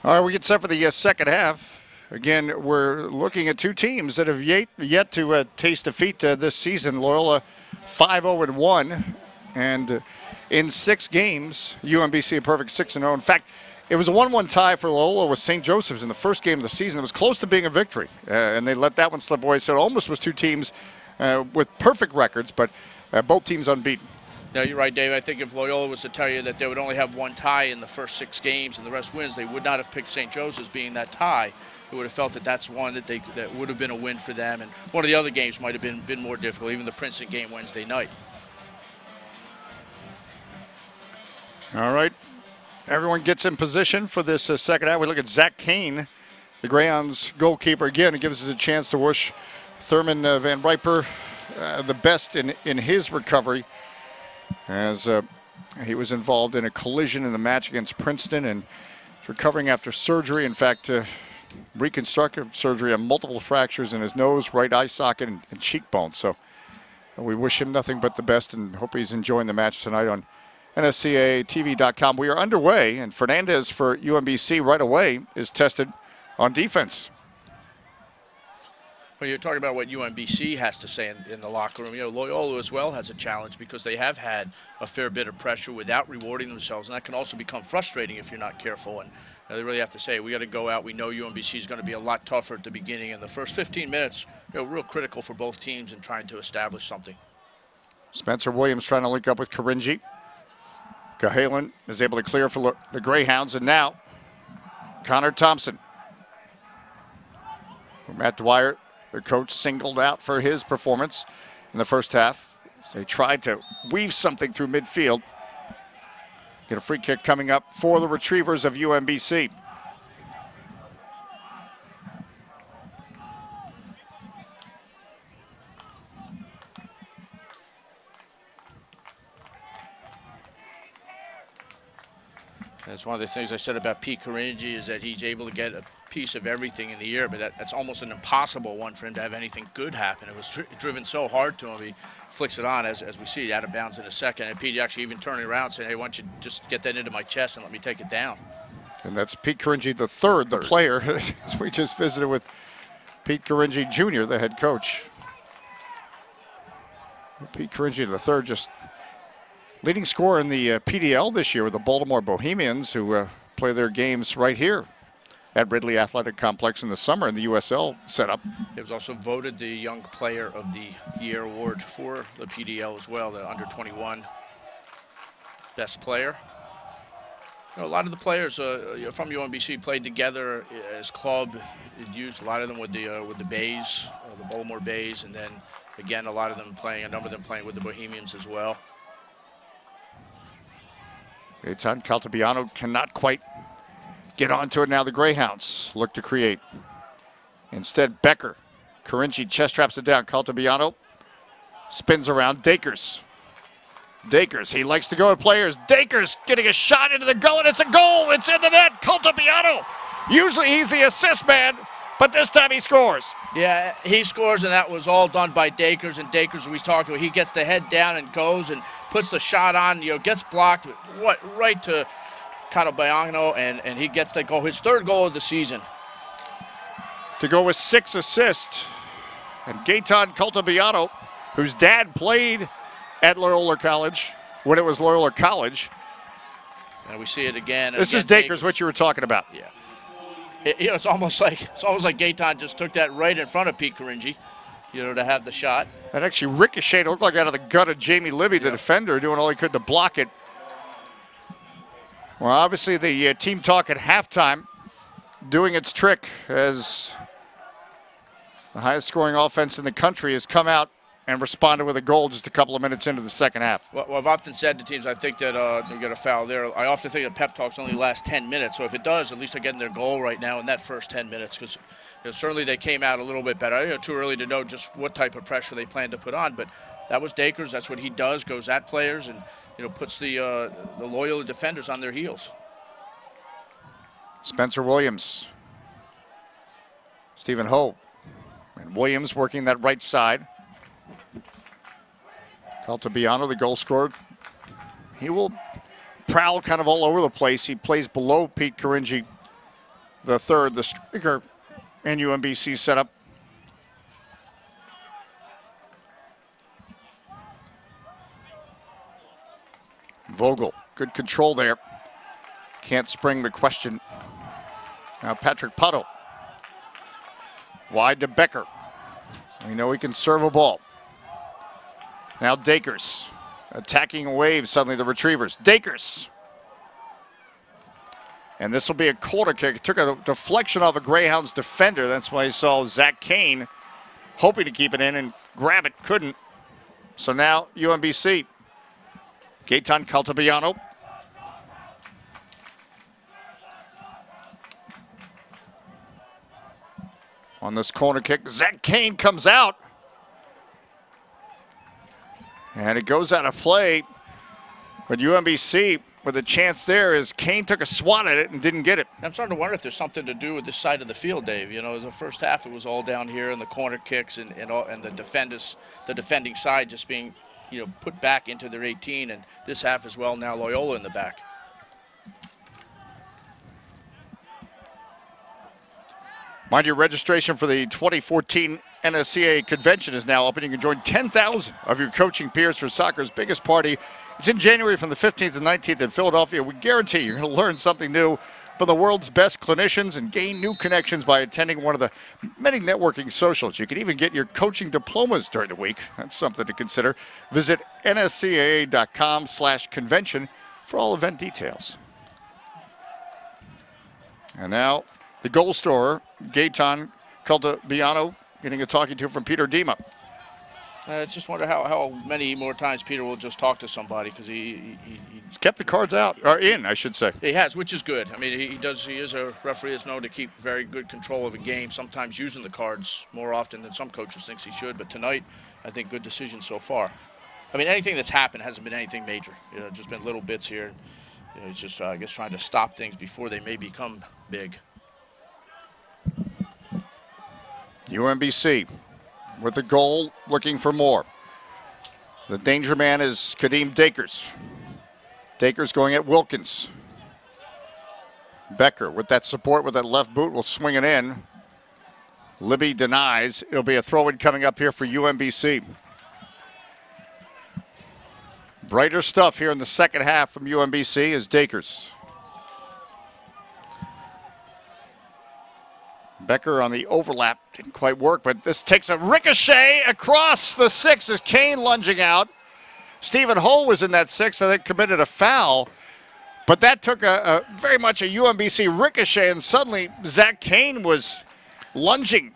All right, we get set for the second half. Again, we're looking at two teams that have yet to taste defeat this season. Loyola 5-0-1, and in 6 games, UMBC a perfect 6-0. In fact, it was a 1-1 tie for Loyola with St. Joseph's in the first game of the season. It was close to being a victory, and they let that one slip away. So it almost was two teams with perfect records, but both teams unbeaten. No, you're right, Dave. I think if Loyola was to tell you that they would only have one tie in the first 6 games and the rest wins, they would not have picked St. Joseph's being that tie. They would have felt that that's one that would have been a win for them. And one of the other games might have been more difficult, even the Princeton game Wednesday night. All right. Everyone gets in position for this second half. We look at Zach Kane, the Greyhounds goalkeeper. Again, it gives us a chance to wish Thurman Van Riper the best in his recovery, as he was involved in a collision in the match against Princeton and is recovering after surgery. In fact, reconstructive surgery on multiple fractures in his nose, right eye socket, and cheekbone. So we wish him nothing but the best and hope he's enjoying the match tonight on NSCAATV.com. We are underway, and Fernandez for UMBC right away is tested on defense. Well, you're talking about what UMBC has to say in the locker room. Loyola as well has a challenge because they have had a fair bit of pressure without rewarding themselves, and that can also become frustrating if you're not careful. And they really have to say, we got to go out. We know UMBC is going to be a lot tougher at the beginning. And the first 15 minutes, real critical for both teams in trying to establish something. Spencer Williams trying to link up with Karinji. Cahalan is able to clear for the Greyhounds, and now Connor Thompson. Matt Dwyer, the coach, singled out for his performance in the first half. They tried to weave something through midfield. Get a free kick coming up for the Retrievers of UMBC. That's one of the things I said about Pete Caringi, is that he's able to get a piece of everything in the air, but that's almost an impossible one for him to have anything good happen. It was driven so hard to him. He flicks it on, as we see, out of bounds in a second. And Pete actually even turning around saying, hey, why don't you just get that into my chest and let me take it down. And that's Pete Caringi the third, the player, as we just visited with Pete Caringi Jr., the head coach. Pete Caringi the third, just leading scorer in the PDL this year with the Baltimore Bohemians, who play their games right here at Ridley Athletic Complex in the summer in the USL setup. He was also voted the Young Player of the Year award for the PDL as well, the under 21 best player. A lot of the players from UMBC played together as club. It used a lot of them with the Bays, the Baltimore Bays, and then again a number of them playing with the Bohemians as well. Gaetan Caltabiano cannot quite get onto it. Now the Greyhounds look to create. Instead, Becker. Caringi chest traps it down. Caltabiano spins around. Dakers. He likes to go at players. Dakers getting a shot into the goal, and it's a goal. It's in the net. Caltabiano. Usually he's the assist man, but this time he scores. Yeah, he scores, and that was all done by Dakers. And Dakers, we talked about, he gets the head down and goes and puts the shot on, gets blocked, right to Caltabiano, and he gets that goal, his third goal of the season. To go with 6 assists. And Gaetan Caltabiano, whose dad played at Loyola College when it was Loyola College. And we see it again. This is Dakers, what you were talking about. Yeah. It's almost like Gaetan just took that right in front of Pete Caringi, to have the shot. That actually ricocheted. It looked like out of the gut of Jamie Libby, the defender, doing all he could to block it. Well, obviously the team talk at halftime doing its trick, as the highest scoring offense in the country has come out and responded with a goal just a couple of minutes into the second half. Well, I've often said to teams, I think that they get a foul there. I often think that pep talks only last 10 minutes. So if it does, at least they're getting their goal right now in that first 10 minutes, because certainly they came out a little bit better. Too early to know just what type of pressure they plan to put on, but that was Dakers. That's what he does, goes at players and puts the Loyola defenders on their heels. Spencer Williams, Stephen Ho, and Williams working that right side. Caltabiano, the goal scorer, he will prowl kind of all over the place. He plays below Pete Caringi, the third, the striker in UMBC setup. Vogel, good control there. Can't spring the question. Now Patrick Putto. Wide to Becker. We know he can serve a ball. Now Dakers attacking a wave, suddenly the Retrievers. Dakers. And this will be a corner kick. It took a deflection off a Greyhounds defender. That's why you saw Zach Kane hoping to keep it in and grab it, couldn't. So now UMBC. Gaetan Caltabiano. On this corner kick, Zach Kane comes out. And it goes out of play. But UMBC, with a chance there, is Kane took a swat at it and didn't get it. I'm starting to wonder if there's something to do with this side of the field, Dave. The first half it was all down here and the corner kicks and the defending side just being, put back into their 18. And this half as well, now Loyola in the back. Mind you, registration for the 2014 NSCAA convention is now open. You can join 10,000 of your coaching peers for soccer's biggest party. It's in January from the 15th to 19th in Philadelphia. We guarantee you're going to learn something new from the world's best clinicians and gain new connections by attending one of the many networking socials. You can even get your coaching diplomas during the week. That's something to consider. Visit nscaa.com/convention for all event details. And now the goal scorer, Gaetan Caltabiano, getting a talking to from Peter Dima. I just wonder how many more times Peter will just talk to somebody, because he's kept the cards out, or in, I should say. He has, which is good. I mean, he is a referee that's known to keep very good control of a game, sometimes using the cards more often than some coaches think he should. But tonight, I think good decision so far. I mean, anything that's happened hasn't been anything major. You know, just been little bits here. You know, he's just, I guess, trying to stop things before they may become big. UMBC with the goal, looking for more. The danger man is Kadeem Dakers. Dakers going at Wilkins. Becker with that support with that left boot will swing it in. Libby denies. It'll be a throw-in coming up here for UMBC. Brighter stuff here in the second half from UMBC is Dakers. Becker on the overlap, didn't quite work, but this takes a ricochet across the 6 as Kane lunging out. Stephen Hull was in that 6, I think committed a foul, but that took a very much a UMBC ricochet, and suddenly Zach Kane was lunging.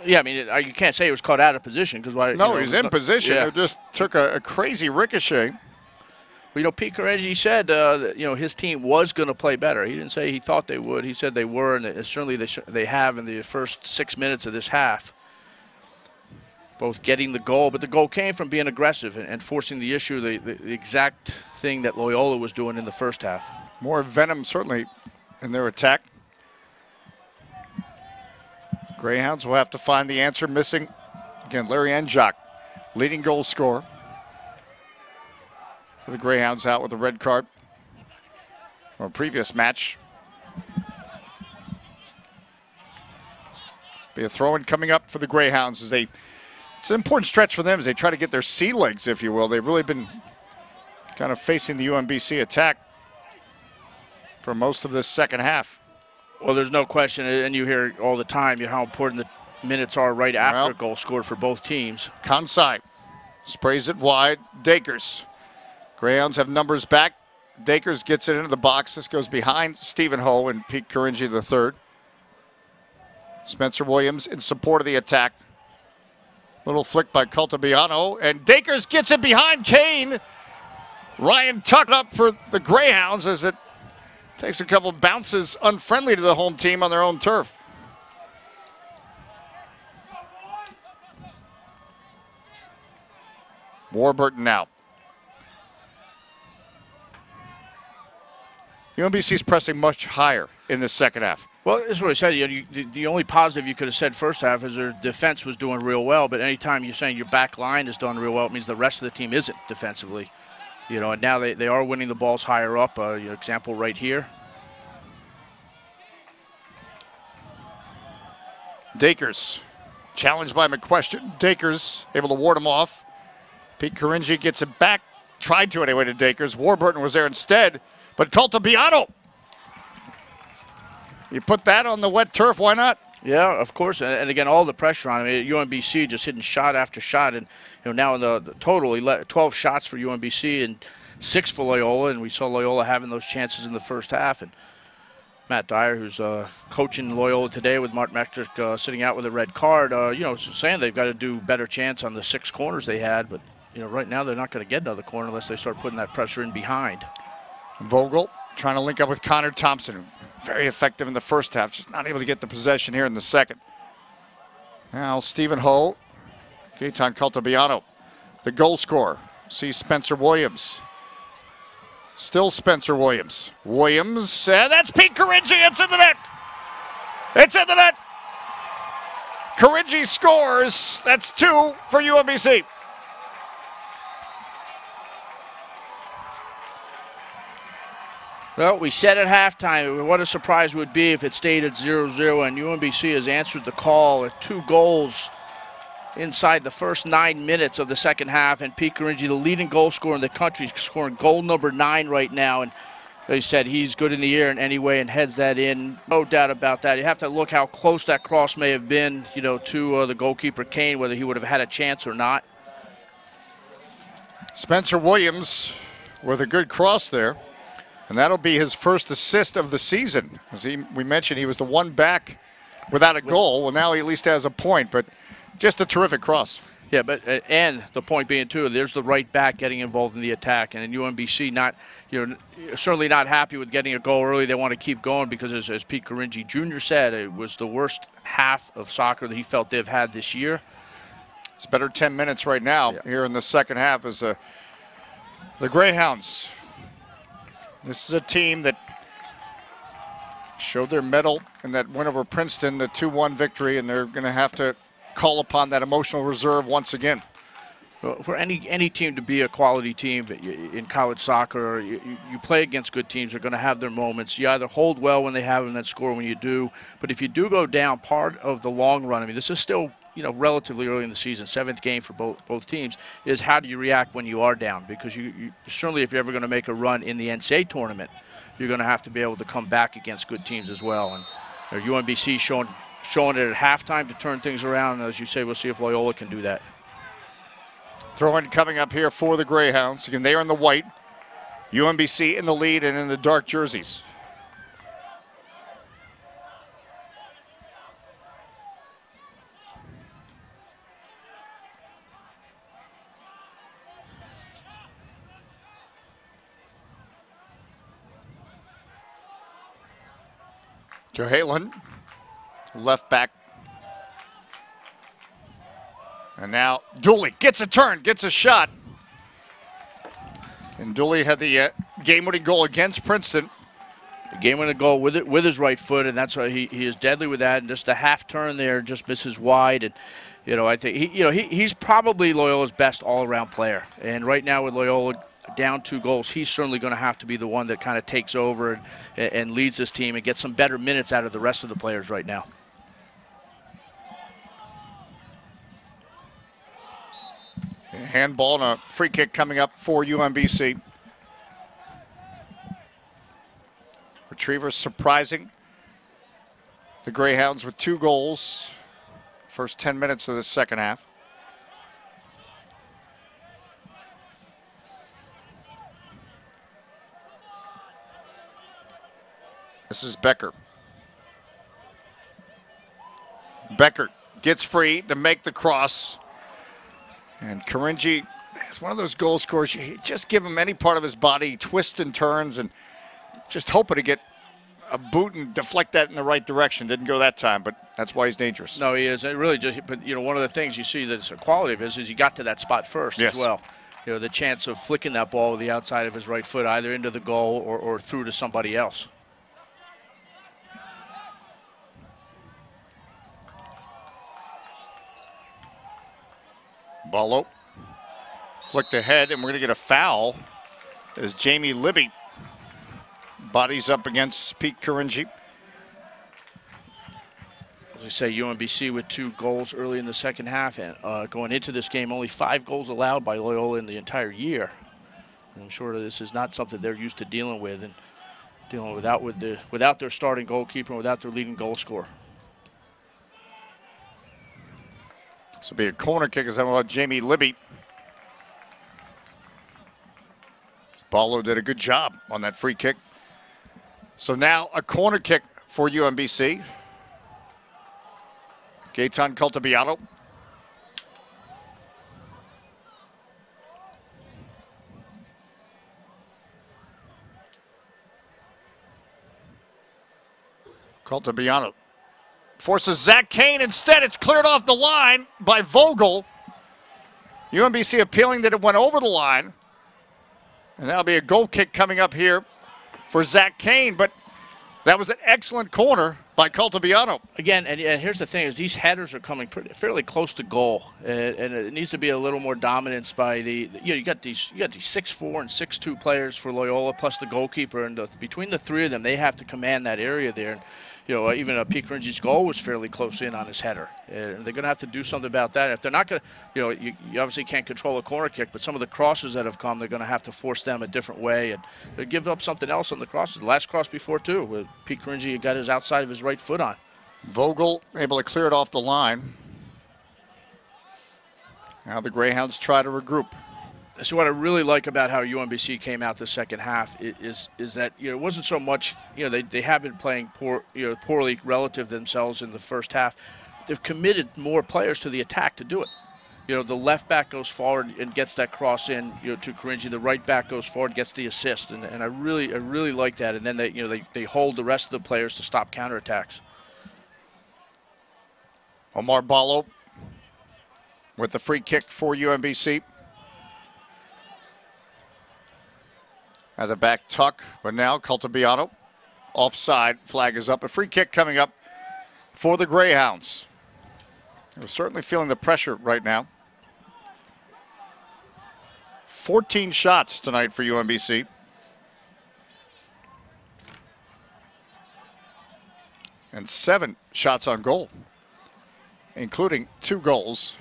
Yeah, I mean, you can't say he was caught out of position, because why? No, he was in position. Yeah. It just took a crazy ricochet. Well, you know, Pete Careggi said that, you know, his team was going to play better. He didn't say he thought they would. He said they were, and certainly they have in the first 6 minutes of this half. Both getting the goal, but the goal came from being aggressive and forcing the issue, the exact thing that Loyola was doing in the first half. More venom, certainly, in their attack. Greyhounds will have to find the answer missing. Again, Larry Enjock, leading goal scorer. The Greyhounds out with a red card from a previous match. Be a throw-in coming up for the Greyhounds as it's an important stretch for them as they try to get their sea legs, if you will. They've really been kind of facing the UMBC attack for most of this second half. Well, there's no question, and you hear all the time how important the minutes are right after a goal scored for both teams. Kansai sprays it wide. Dakers. Greyhounds have numbers back. Dakers gets it into the box. This goes behind Stephen Ho and Pete Caringi III. Spencer Williams in support of the attack. Little flick by Caltabiano, and Dakers gets it behind Kane. Ryan tucked up for the Greyhounds as it takes a couple bounces unfriendly to the home team on their own turf. Warburton now. UMBC's pressing much higher in the second half. Well, that's what I said. The only positive you could have said first half is their defense was doing real well, but anytime you're saying your back line is done real well, it means the rest of the team isn't defensively. You know, and now they are winning the balls higher up. Your example right here. Dakers, challenged by McQuestion. Dakers able to ward him off. Pete Caringi gets it back. Tried to anyway to Dakers. Warburton was there instead. But Caltabiano, you put that on the wet turf, why not? Yeah, of course. And again, all the pressure on him. UMBC just hitting shot after shot. And you know, now in the total, he let 12 shots for UMBC and 6 for Loyola. And we saw Loyola having those chances in the first half. And Matt Dyer, who's coaching Loyola today with Mark Metrick sitting out with a red card, you know, saying they've got to do better chance on the 6 corners they had. But you know, right now they're not going to get another corner unless they start putting that pressure in behind. Vogel trying to link up with Connor Thompson. Very effective in the first half, just not able to get the possession here in the second. Now Stephen Ho, Gaetan Caltabiano, the goal scorer. See Spencer Williams. Still Spencer Williams. Williams, and that's Pete Caringi. It's in the net. It's in the net. Caringi scores. That's 2 for UMBC. Well, we said at halftime what a surprise it would be if it stayed at 0-0, and UMBC has answered the call with 2 goals inside the first 9 minutes of the second half, and Pete Caringi, the leading goal scorer in the country, scoring goal number 9 right now. And They said he's good in the air in any way and heads that in. No doubt about that. You have to look how close that cross may have been, you know, to the goalkeeper Kane, whether he would have had a chance or not. Spencer Williams with a good cross there. And that'll be his first assist of the season. As we mentioned, he was the one back without a goal. Well, now he at least has a point, but just a terrific cross. Yeah, but and the point being too, there's the right back getting involved in the attack, and in UMBC, not certainly not happy with getting a goal early. They want to keep going because, as Pete Caringi Jr. said, it was the worst half of soccer that he felt they've had this year. It's better 10 minutes right now here in the second half as the Greyhounds. This is a team that showed their mettle in that win over Princeton, the 2-1 victory, and they're going to have to call upon that emotional reserve once again. Well, for any team to be a quality team in college soccer, you play against good teams. They're going to have their moments. You either hold well when they have them and then score when you do. But if you do go down, part of the long run, I mean, this is still relatively early in the season, 7th game for both teams, is how do you react when you are down? Because you certainly, if you're ever going to make a run in the NCAA tournament, you're going to have to be able to come back against good teams as well. And UMBC showing it at halftime to turn things around. And as you say, we'll see if Loyola can do that. Throw-in coming up here for the Greyhounds. Again, they are in the white. UMBC in the lead and in the dark jerseys. Johalan, left back. And now Dooley gets a turn, gets a shot. And Dooley had the game-winning goal against Princeton. The game-winning goal with his right foot, and that's why he is deadly with that. And just a half turn there, just misses wide. And I think he's probably Loyola's best all-around player. And right now with Loyola down 2 goals, he's certainly going to have to be the one that kind of takes over and leads this team and gets some better minutes out of the rest of the players right now. Handball and a free kick coming up for UMBC. Retrievers surprising the Greyhounds with 2 goals. First 10 minutes of the second half. This is Becker. Becker gets free to make the cross. And Caringi is one of those goal scorers. You just give him any part of his body, twists and turns, and just hoping to get a boot and deflect that in the right direction. Didn't go that time, but that's why he's dangerous. No, he is. It really just, but one of the things you see that's a quality of his is he got to that spot first as well. The chance of flicking that ball with the outside of his right foot either into the goal or through to somebody else. Ballo flicked ahead, and we're going to get a foul as Jamie Libby bodies up against Pete Caringi. As I say, UMBC with 2 goals early in the second half, and going into this game, only 5 goals allowed by Loyola in the entire year. And I'm sure this is not something they're used to dealing with, and dealing without their starting goalkeeper and without their leading goal scorer. This will be a corner kick as about Jamie Libby. Ballo did a good job on that free kick. So now a corner kick for UMBC. Gaetan Cultibiano. Cultibiano forces Zach Kane. Instead, it's cleared off the line by Vogel. UMBC appealing that it went over the line. And that'll be a goal kick coming up here for Zach Kane. But that was an excellent corner by Cultibiano. Again, and here's the thing, is these headers are coming fairly close to goal. And it needs to be a little more dominance by you got these 6'4" and 6'2" players for Loyola plus the goalkeeper. And between the 3 of them, they have to command that area there. And, even Pete Caringi's goal was fairly close in on his header. And they're going to have to do something about that. If they're not going to, you obviously can't control a corner kick, but some of the crosses that have come, they're going to have to force them a different way and give up something else on the crosses. The last cross before, too, where Pete Caringi got his outside of his right foot on. Vogel able to clear it off the line. Now the Greyhounds try to regroup. So what I really like about how UMBC came out the second half is that it wasn't so much they have been playing poorly relative to themselves in the first half. They've committed more players to the attack to do it. The left back goes forward and gets that cross in to Caringi. The right back goes forward, gets the assist, and I really like that. And then they hold the rest of the players to stop counterattacks. Omar Ballo with the free kick for UMBC. At the back tuck, but now Caltabiano offside. Flag is up. A free kick coming up for the Greyhounds. They're certainly feeling the pressure right now. 14 shots tonight for UMBC. And 7 shots on goal, including 2 goals.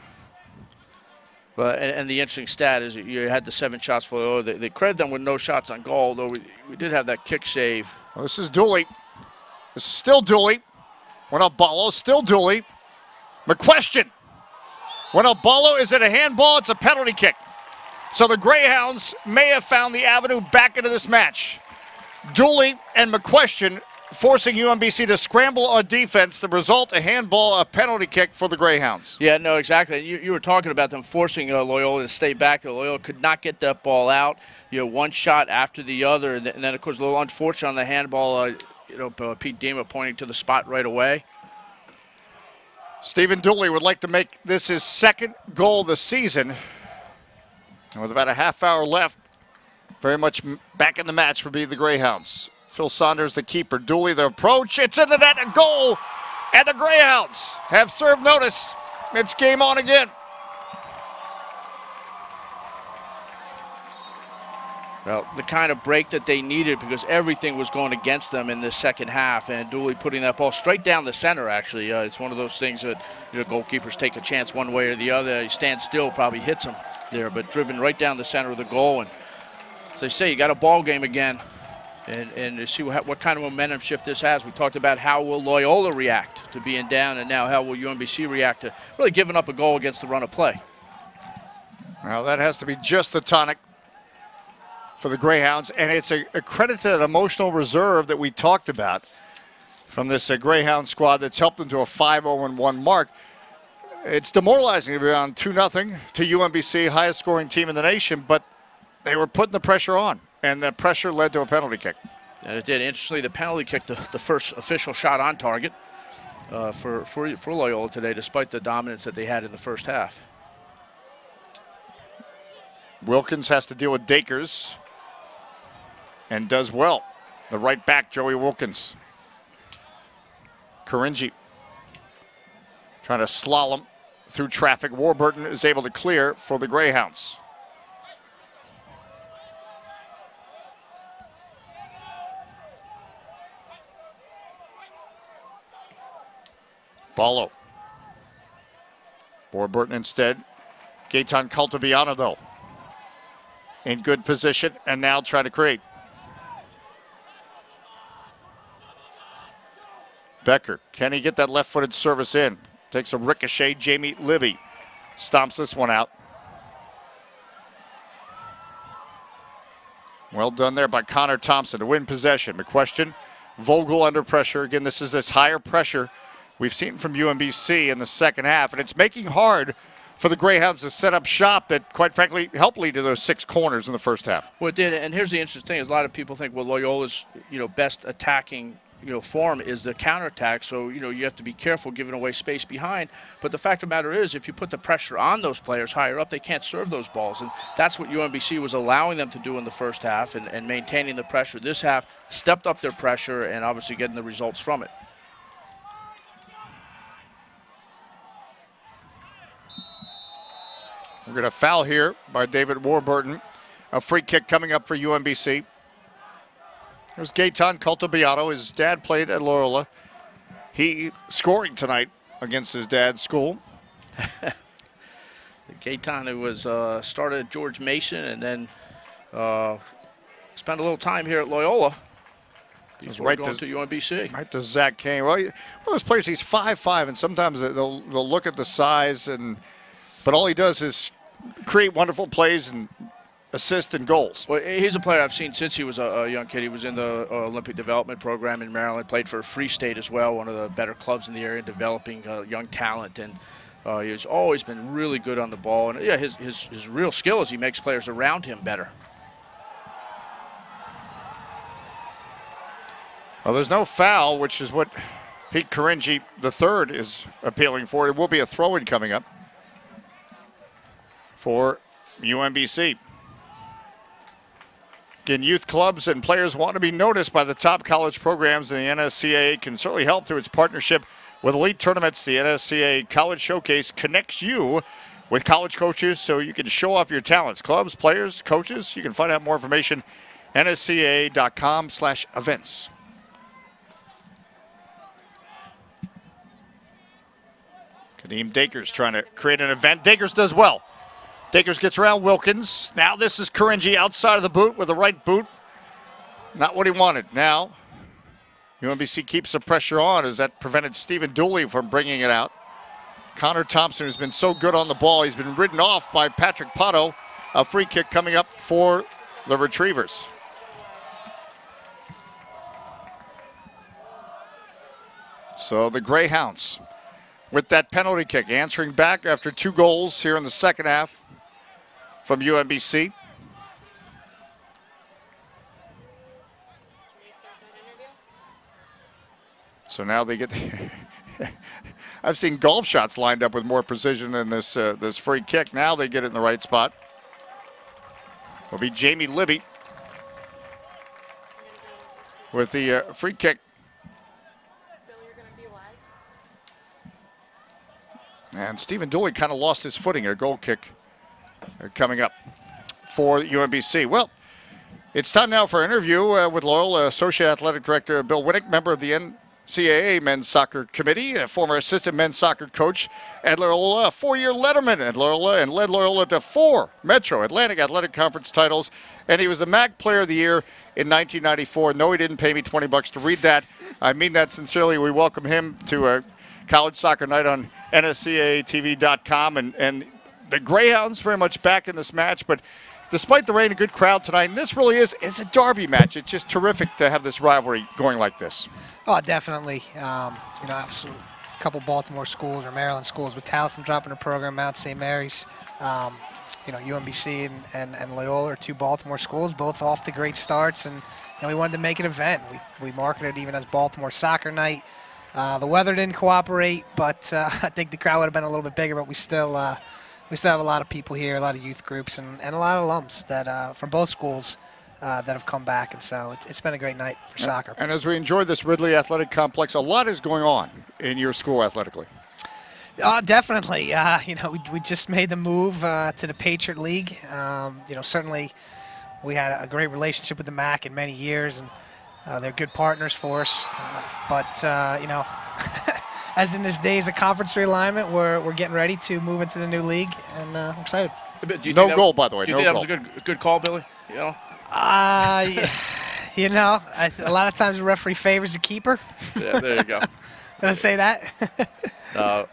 Well, and the interesting stat is you had the 7 shots for Loyola. They credit them with no shots on goal, though we did have that kick save. Well, this is Dooley. This is still Dooley. Went up Ballo, still Dooley. McQuestion. Went up Ballo. Is it a handball? It's a penalty kick. So the Greyhounds may have found the avenue back into this match. Dooley and McQuestion forcing UMBC to scramble on defense. The result, a handball, a penalty kick for the Greyhounds. Yeah, no, exactly. You were talking about them forcing Loyola to stay back. Loyola could not get that ball out. One shot after the other. And then, of course, a little unfortunate on the handball, Pete Dima pointing to the spot right away. Stephen Dooley would like to make this his 2nd goal of the season. And with about a half hour left, very much back in the match for the Greyhounds. Phil Saunders, the keeper. Dooley, the approach. It's in the net, a goal. And the Greyhounds have served notice. It's game on again. Well, the kind of break that they needed because everything was going against them in the second half. And Dooley putting that ball straight down the center, actually. It's one of those things that goalkeepers take a chance one way or the other. He stands still, probably hits him there, but driven right down the center of the goal. And as they say, you got a ball game again. And to see what kind of momentum shift this has. We talked about how will Loyola react to being down, and now how will UMBC react to really giving up a goal against the run of play. Well, that has to be just the tonic for the Greyhounds, and it's a credit to that emotional reserve that we talked about from this Greyhound squad that's helped them to a 5-0-1 mark. It's demoralizing to be on 2-0 to UMBC, highest scoring team in the nation, but they were putting the pressure on. And the pressure led to a penalty kick. And it did. Interestingly, the penalty kick, the first official shot on target for Loyola today, despite the dominance that they had in the first half. Wilkins has to deal with Dakers and does well. The right back, Joey Wilkins. Caringi trying to slalom through traffic. Warburton is able to clear for the Greyhounds. Ballo. Warburton instead. Gaetan Caltabiano, though, in good position and now try to create. Becker, can he get that left-footed service in? Takes a ricochet. Jamie Libby stomps this one out. Well done there by Connor Thompson to win possession. McQuestion, Vogel under pressure. Again, this is this higher pressure we've seen from UMBC in the second half, and it's making hard for the Greyhounds to set up shop that, quite frankly, helped lead to those 6 corners in the first half. Well, it did, and here's the interesting thing: is a lot of people think, well, Loyola's best attacking form is the counterattack, so you have to be careful giving away space behind. But the fact of the matter is, if you put the pressure on those players higher up, they can't serve those balls, and that's what UMBC was allowing them to do in the first half and maintaining the pressure. This half stepped up their pressure and obviously getting the results from it. We're going to foul here by David Warburton. A free kick coming up for UMBC. There's Gaetan Caltabiano. His dad played at Loyola. he scoring tonight against his dad's school. Gaetan, who was started at George Mason and then spent a little time here at Loyola before going to UMBC. Right to Zach Kane. Well, one of those players, he's 5'5", and sometimes they'll look at the size, but all he does is create wonderful plays and assist and goals. Well, he's a player I've seen since he was a young kid. He was in the Olympic Development Program in Maryland, played for Free State as well, one of the better clubs in the area, developing young talent. And he's always been really good on the ball. And, yeah, his real skill is he makes players around him better. Well, there's no foul, which is what Pete Karinji III is appealing for. It will be a throw-in coming up for UMBC. Again, youth clubs and players want to be noticed by the top college programs, and the NSCAA can certainly help through its partnership with elite tournaments. The NSCAA College Showcase connects you with college coaches so you can show off your talents. Clubs, players, coaches, you can find out more information, nscaa.com/events. Kadeem Dakers trying to create an event. Dakers does well. Dakers gets around Wilkins. Now this is Karinji outside of the boot with the right boot. Not what he wanted. Now UMBC keeps the pressure on as that prevented Stephen Dooley from bringing it out. Connor Thompson, who's been so good on the ball, he's been ridden off by Patrick Pato. A free kick coming up for the Retrievers. So the Greyhounds with that penalty kick, answering back after 2 goals here in the second half from UMBC. So now they get I've seen golf shots lined up with more precision than this this free kick. Now they get it in the right spot. Will be Jamie Libby with the free kick. And Stephen Dooley kind of lost his footing. A goal kick coming up for UMBC. Well, it's time now for an interview with Loyola Associate Athletic Director Bill Winnick, member of the NCAA Men's Soccer Committee, a former assistant men's soccer coach at Loyola, a 4-year letterman at Loyola, and led Loyola to 4 Metro Atlantic Athletic Conference titles. And he was a MAC Player of the Year in 1994. No, he didn't pay me $20 to read that. I mean that sincerely. We welcome him to a College Soccer Night on NSCAATV.com, and the Greyhounds very much back in this match, but despite the rain, a good crowd tonight, and this really is a derby match. It's just terrific to have this rivalry going like this. Oh, definitely. You know, absolutely. A couple Baltimore schools or Maryland schools with Towson dropping a program, Mount St. Mary's. You know, UMBC and Loyola are 2 Baltimore schools, both off to great starts, and you know, we wanted to make an event. We marketed it even as Baltimore Soccer Night. The weather didn't cooperate, but I think the crowd would have been a little bit bigger. But we still have a lot of people here, a lot of youth groups, and a lot of alums that from both schools that have come back. And so it's been a great night for soccer. And as we enjoy this Ridley Athletic Complex, a lot is going on in your school athletically. Definitely. You know, we just made the move to the Patriot League. You know, certainly we had a great relationship with the MAC in many years, and they're good partners for us, but you know, as in this days of conference realignment, we're getting ready to move into the new league, and I'm excited. No goal, by the way. Do you think that was a good call, Billy? You know? You know, a lot of times the referee favors the keeper. Yeah, there you go. Did I say that? No,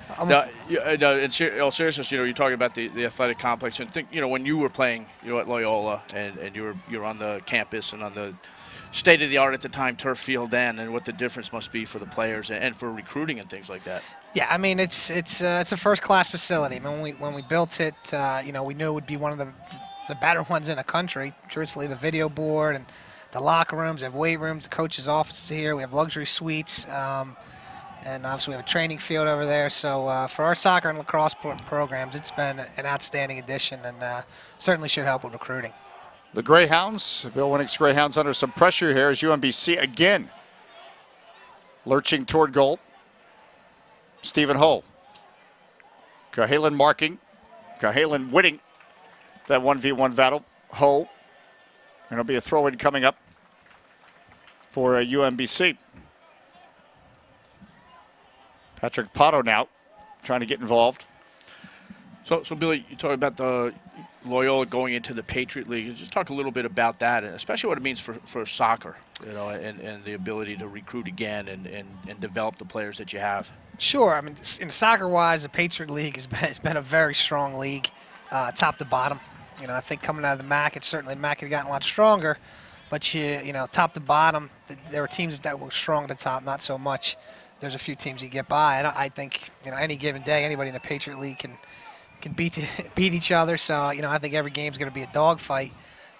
in all seriousness, you know, you're talking about the athletic complex, and think, you know, when you were playing, you know, at Loyola, and you're on the campus and on the state-of-the-art at the time turf field then, and what the difference must be for the players and for recruiting and things like that. Yeah, I mean, it's a first-class facility. I mean, when we built it, you know, we knew it would be one of the better ones in the country. Truthfully, the video board and the locker rooms, we have weight rooms, the coaches' offices here, we have luxury suites, and obviously we have a training field over there. So for our soccer and lacrosse programs, it's been an outstanding addition, and certainly should help with recruiting. The Greyhounds, Bill Winnick's Greyhounds, under some pressure here as UMBC again lurching toward goal. Stephen Ho. Cahalan marking. Cahalan winning that 1v1 battle. Ho. And it'll be a throw-in coming up for UMBC. Patrick Pato now trying to get involved. So Billy, you talk about the Loyola going into the Patriot League. Just talk a little bit about that, and especially what it means for soccer, and the ability to recruit again and develop the players that you have. Sure. I mean, in soccer-wise, the Patriot League has been a very strong league, top to bottom. I think coming out of the MAC, the MAC had gotten a lot stronger, but top to bottom, there were teams that were strong at the top, not so much. There's a few teams you get by. I think any given day, anybody in the Patriot League can beat each other. So I think every game's going to be a dogfight.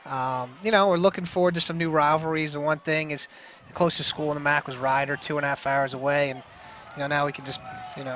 We're looking forward to some new rivalries. The one thing is the closest school in the MAC was Ryder, 2.5 hours away, and now we can just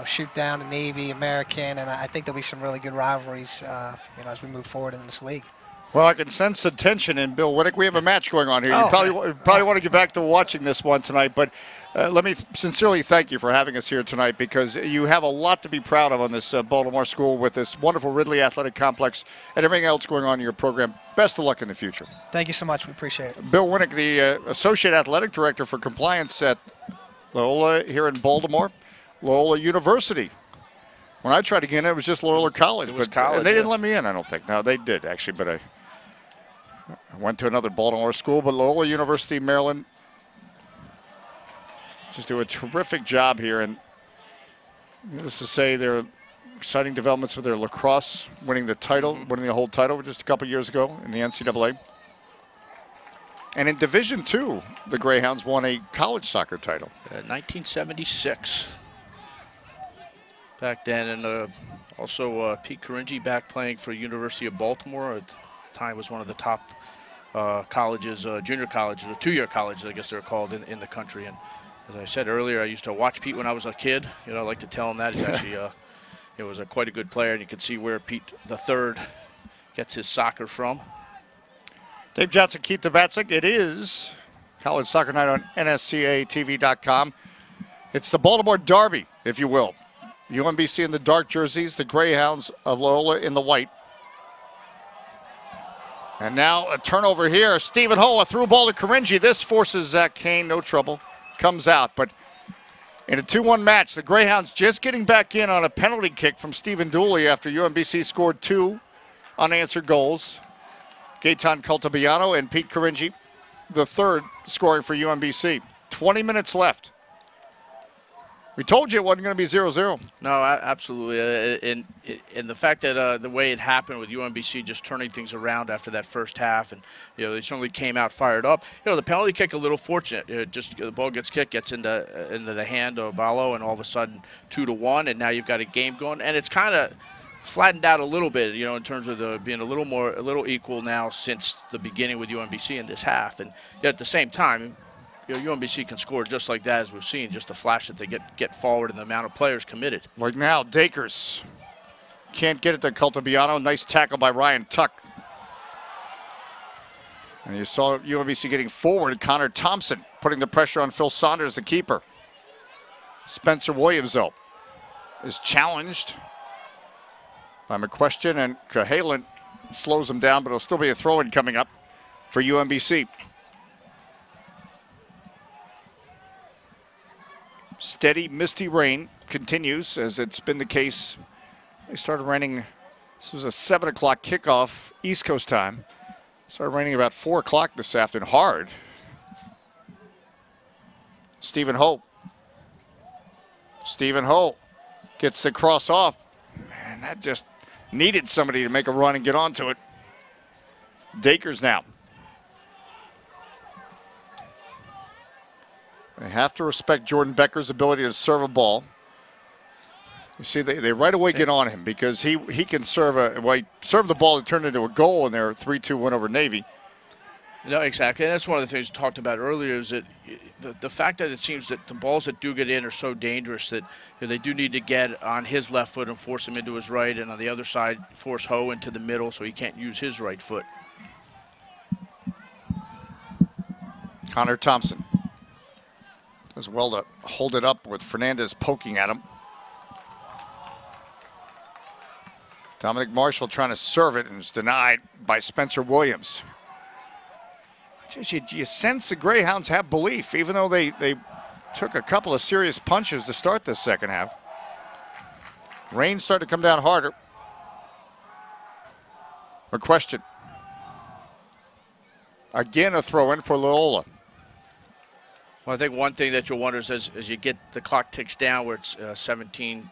shoot down the Navy, American, and I think there'll be some really good rivalries as we move forward in this league. Well, I can sense the tension in Bill Winnick. We have a match going on here. You probably want to get back to watching this one tonight, but let me sincerely thank you for having us here tonight, because you have a lot to be proud of on this Baltimore school with this wonderful Ridley Athletic Complex and everything else going on in your program. Best of luck in the future. Thank you so much. We appreciate it. Bill Winnick, the Associate Athletic Director for Compliance at Loyola here in Baltimore, Loyola University. When I tried to get in, it was just Loyola College. And they didn't let me in, I don't think. No, they did, actually, but I went to another Baltimore school. But Loyola University, Maryland, just do a terrific job here. And needless to say, there are exciting developments with their lacrosse, winning the title, winning the whole title just a couple years ago in the NCAA. And in Division II, the Greyhounds won a college soccer title. 1976. Back then, and also Pete Caringi back playing for University of Baltimore. At the time was one of the top colleges, junior colleges, or two-year colleges, I guess they're called, in the country. And as I said earlier, I used to watch Pete when I was a kid. I like to tell him that. He's actually was quite a good player, and you can see where Pete III gets his soccer from. Dave Johnson, Keith Devatsik. It is College Soccer Night on NSCAATV.com. It's the Baltimore Derby, if you will. UMBC in the dark jerseys, the Greyhounds of Loyola in the white. And now a turnover here. Stephen Ho, a through ball to Caringi. This forces Zach Kane, no trouble. Comes out, but in a 2-1 match, the Greyhounds just getting back in on a penalty kick from Stephen Dooley after UMBC scored 2 unanswered goals. Gaetan Cultabiano and Pete Caringi, the third, scoring for UMBC. 20 minutes left. We told you it wasn't going to be 0-0. No, absolutely. And the fact that the way it happened with UMBC just turning things around after that first half, and they certainly came out fired up. The penalty kick a little fortunate. Just the ball gets kicked, gets into the hand of Ballo, and all of a sudden 2-1, and now you've got a game going, and it's kind of flattened out a little bit, in terms of being a little equal now since the beginning with UMBC in this half, and yet at the same time. UMBC can score just like that, as we've seen, just the flash that they get forward and the amount of players committed. Like now, Dakers can't get it to Cultabiano. Nice tackle by Ryan Tuck. And you saw UMBC getting forward. Connor Thompson putting the pressure on Phil Saunders, the keeper. Spencer Williams, though, is challenged by McQuestion, and Cahalan slows him down, but it'll still be a throw-in coming up for UMBC. Steady, misty rain continues, as it's been the case. They started raining, this was a 7 o'clock kickoff, East Coast time. Started raining about 4 o'clock this afternoon, hard. Stephen Ho. Stephen Ho gets the cross off. Man, that just needed somebody to make a run and get onto it. Dakers now. They have to respect Jordan Becker's ability to serve a ball. You see, they right away get on him, because he can serve he served the ball to turn into a goal in their 3-2 win over Navy. No, exactly. And that's one of the things we talked about earlier, is that the fact that it seems that the balls that do get in are so dangerous that they do need to get on his left foot and force him into his right, and on the other side force Ho into the middle so he can't use his right foot. Connor Thompson does well to hold it up with Fernandez poking at him. Dominic Marshall trying to serve it, and it's denied by Spencer Williams. You sense the Greyhounds have belief, even though they took a couple of serious punches to start this second half. Rain started to come down harder. A question. Again, a throw in for Loyola. Well, I think one thing that you'll wonder is as you get the clock ticks down where it's 17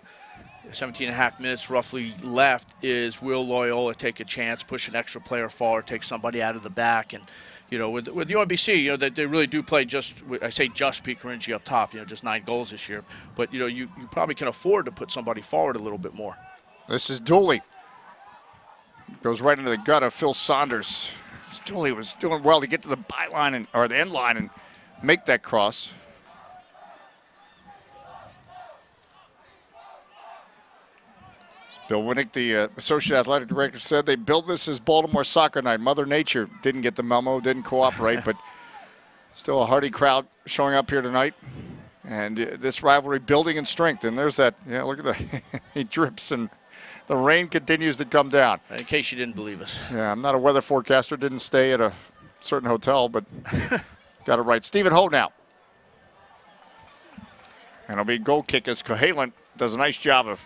and a half minutes roughly left, is will Loyola take a chance, push an extra player forward, take somebody out of the back? And, you know, with UMBC, you know, that they really do play just, I say just Pete Caringi up top, you know, just 9 goals this year. But, you know, you probably can afford to put somebody forward a little bit more. This is Dooley. Goes right into the gut of Phil Saunders. Dooley was doing well to get to the byline or the end line and make that cross. Bill Winnick, the Associate Athletic Director, said they built this as Baltimore Soccer Night. Mother Nature didn't get the memo, didn't cooperate, but still a hearty crowd showing up here tonight. And this rivalry building in strength. And there's that, yeah, look at the, he drips and the rain continues to come down. In case you didn't believe us. Yeah, I'm not a weather forecaster, didn't stay at a certain hotel, but got it right. Stephen Ho now. And it'll be a goal kick as Cohalan does a nice job of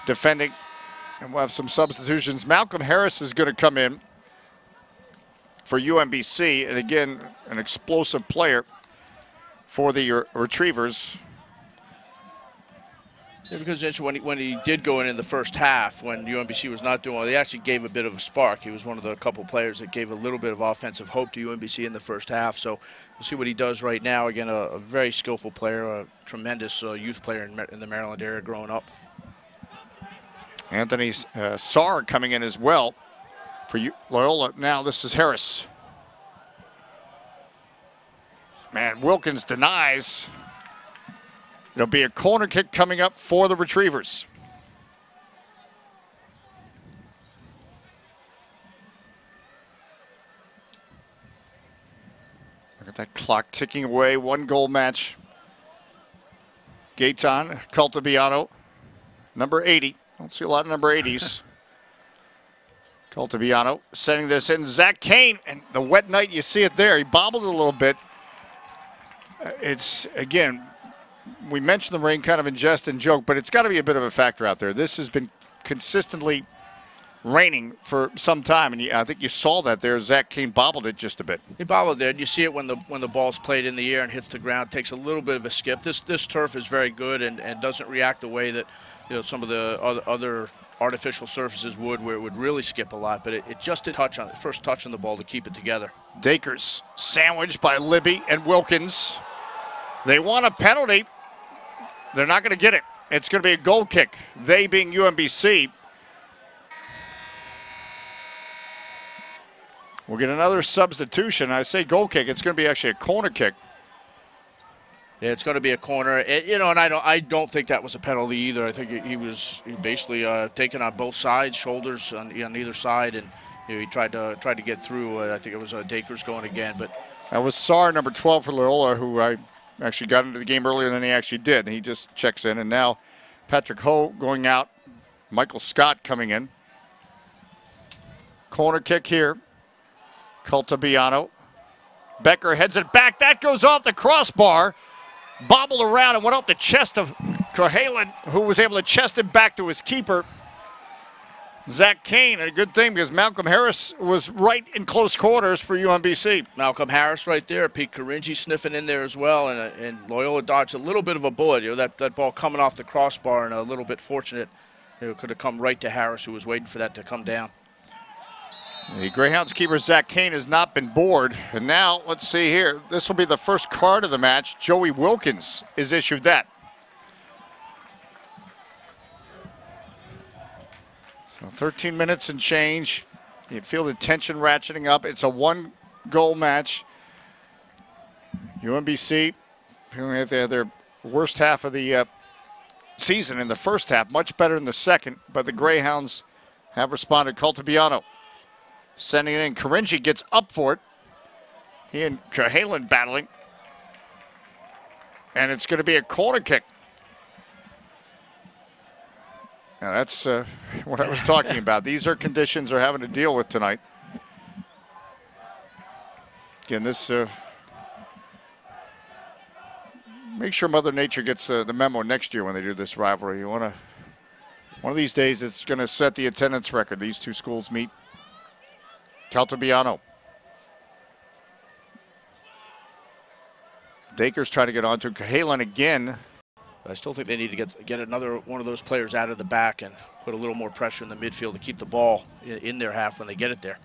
defending. And we'll have some substitutions. Malcolm Harris is going to come in for UMBC. And again, an explosive player for the Retrievers. Yeah, because when he did go in the first half, when UMBC was not doing well, he actually gave a bit of a spark. He was one of the couple players that gave a little bit of offensive hope to UMBC in the first half. So we'll see what he does right now. Again, a very skillful player, a tremendous youth player in the Maryland area growing up. Anthony Sarr coming in as well for Loyola. Now this is Harris. Man, Wilkins denies. It'll be a corner kick coming up for the Retrievers. Look at that clock ticking away. 1-goal match. Gaetan Caltabiano, number 80. Don't see a lot of number 80s. Caltabiano sending this in. Zach Kane, and the wet night, you see it there. He bobbled it a little bit. It's, again, we mentioned the rain kind of in jest and joke, but it's got to be a bit of a factor out there. This has been consistently raining for some time, and I think you saw that there. Zach Kane bobbled it just a bit. He bobbled it. You see it when the ball's played in the air and hits the ground. It takes a little bit of a skip. This turf is very good and doesn't react the way that, you know, some of the other artificial surfaces would, where it would really skip a lot. But it just a touch on first touch on the ball to keep it together. Dakers sandwiched by Libby and Wilkins. They want a penalty. They're not going to get it. It's going to be a goal kick. They being UMBC. We'll get another substitution. I say goal kick. It's going to be actually a corner kick. Yeah, it's going to be a corner. You know, and I don't think that was a penalty either. I think he was basically taken on both sides, shoulders on either side, and you know, he tried to get through. I think it was Dakers going again, but that was Sarr, number 12 for Loyola, who I actually got into the game earlier than he actually did. He just checks in, and now Patrick Ho going out. Michael Scott coming in. Corner kick here. Caltabiano. Becker heads it back. That goes off the crossbar. Bobbled around and went off the chest of Cohalan, who was able to chest it back to his keeper, Zach Kane. And a good thing because Malcolm Harris was right in close quarters for UMBC. Malcolm Harris right there. Pete Caringi sniffing in there as well. And Loyola dodged a little bit of a bullet. You know, that ball coming off the crossbar and a little bit fortunate. You know, could have come right to Harris, who was waiting for that to come down. The Greyhounds keeper, Zach Kane, has not been bored. And now, let's see here. This will be the first card of the match. Joey Wilkins is issued that. So 13 minutes and change. You feel the tension ratcheting up. It's a 1-goal match. UMBC feeling like they had their worst half of the season in the first half. Much better in the second, but the Greyhounds have responded. Caltabiano sending it in. Caringi gets up for it. He and Cohalan battling. And it's going to be a corner kick. Now that's what I was talking about. These are conditions they're having to deal with tonight. Make sure Mother Nature gets the memo next year when they do this rivalry. You want to, one of these days, it's going to set the attendance record. These two schools meet. Caltabiano. Dakers trying to get onto Cahalan again. I still think they need to get another one of those players out of the back and put a little more pressure in the midfield to keep the ball in their half when they get it there.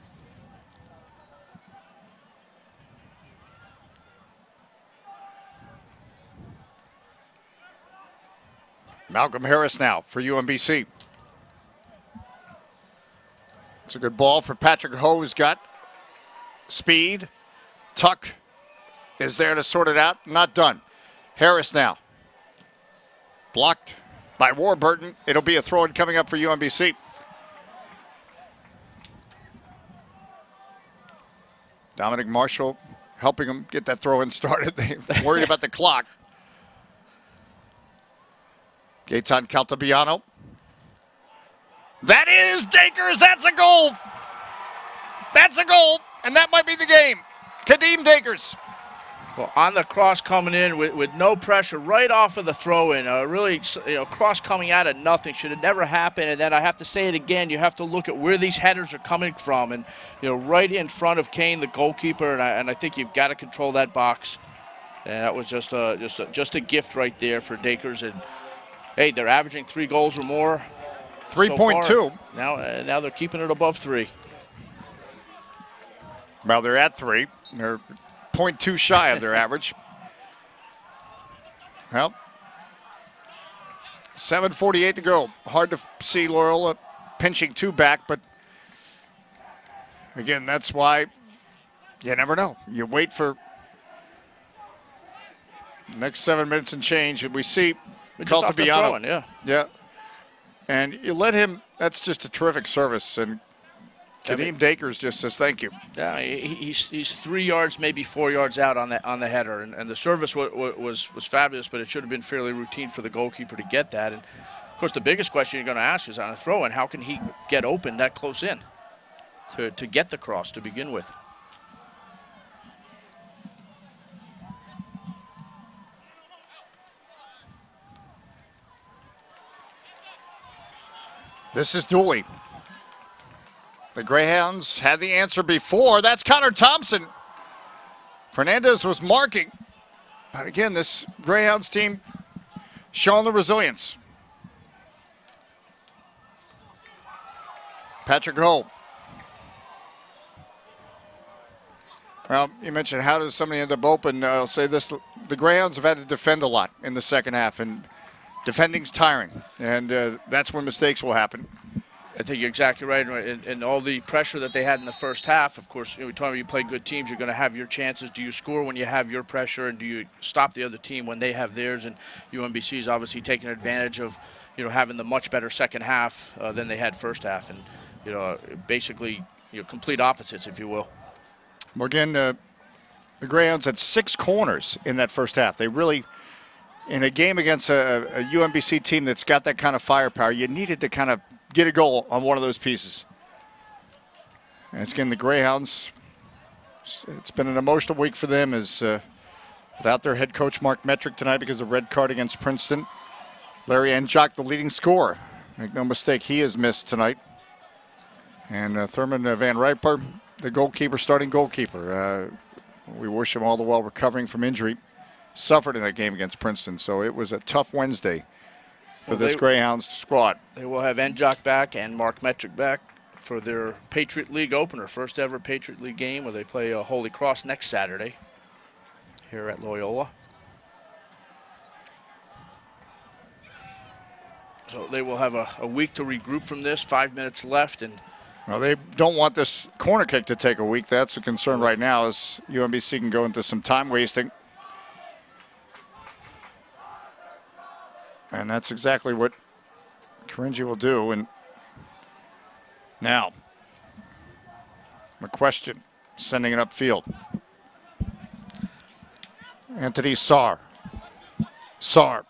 Malcolm Harris now for UMBC. It's a good ball for Patrick Ho, who's got speed. Tuck is there to sort it out. Not done. Harris now. Blocked by Warburton. It'll be a throw-in coming up for UMBC. Dominic Marshall helping him get that throw-in started. They're worried about the clock. Gaetan Caltabiano. That is Dakers. That's a goal. That's a goal, and that might be the game. Kadeem Dakers. Well, on the cross coming in with no pressure right off of the throw-in, really, cross coming out of nothing. Should have never happened. And then I have to say it again, you have to look at where these headers are coming from. And, right in front of Kane, the goalkeeper, and I think you've got to control that box. And that was just a gift right there for Dakers. And, hey, they're averaging 3 goals or more. 3.2. So now they're keeping it above 3. Well, they're at 3. They're 0.2 shy of their average. Well, 7:48 to go. Hard to see Loyola pinching 2 back, but again, that's why you never know. You wait for the next 7 minutes and change, and we see Caltabiano. Yeah. And you let him, that's just a terrific service. And Kadeem Dakers just says thank you. Yeah, he's 3 yards, maybe 4 yards out on the header, and the service was fabulous, but it should have been fairly routine for the goalkeeper to get that. And of course, the biggest question you're going to ask is on a throw-in, how can he get open that close in to get the cross to begin with? This is Dooley. The Greyhounds had the answer before. That's Connor Thompson. Fernandez was marking. But again, this Greyhounds team showing the resilience. Patrick Ho. Well, you mentioned how does somebody end up open. I'll say this, the Greyhounds have had to defend a lot in the second half, and defending's tiring, and that's when mistakes will happen. I think you're exactly right. And all the pressure that they had in the first half, of course, we talk about you play good teams, you're going to have your chances. Do you score when you have your pressure, and do you stop the other team when they have theirs? And UMBC is obviously taking advantage of, having the much better second half than they had first half, and basically complete opposites, if you will. Again, the Greyhounds had 6 corners in that first half. They really, in a game against a UMBC team that's got that kind of firepower, you needed to kind of get a goal on one of those pieces. And again, the Greyhounds, it's been an emotional week for them as without their head coach Mark Metrick tonight because of the red card against Princeton. Larry Enjock, the leading scorer. Make no mistake, he is missed tonight. And Thurman Van Riper, the goalkeeper, starting goalkeeper. We wish him all the well recovering from injury. Suffered in that game against Princeton, so it was a tough Wednesday for this Greyhounds squad. They will have Enjock back and Mark Metrick back for their Patriot League opener, first ever Patriot League game where they play Holy Cross next Saturday here at Loyola. So they will have a week to regroup from this, 5 minutes left. And well, they don't want this corner kick to take a week. That's a concern right now as UMBC can go into some time wasting. And that's exactly what Caringi will do. And now, McQuestion sending it upfield. Anthony Sarr. Sarr.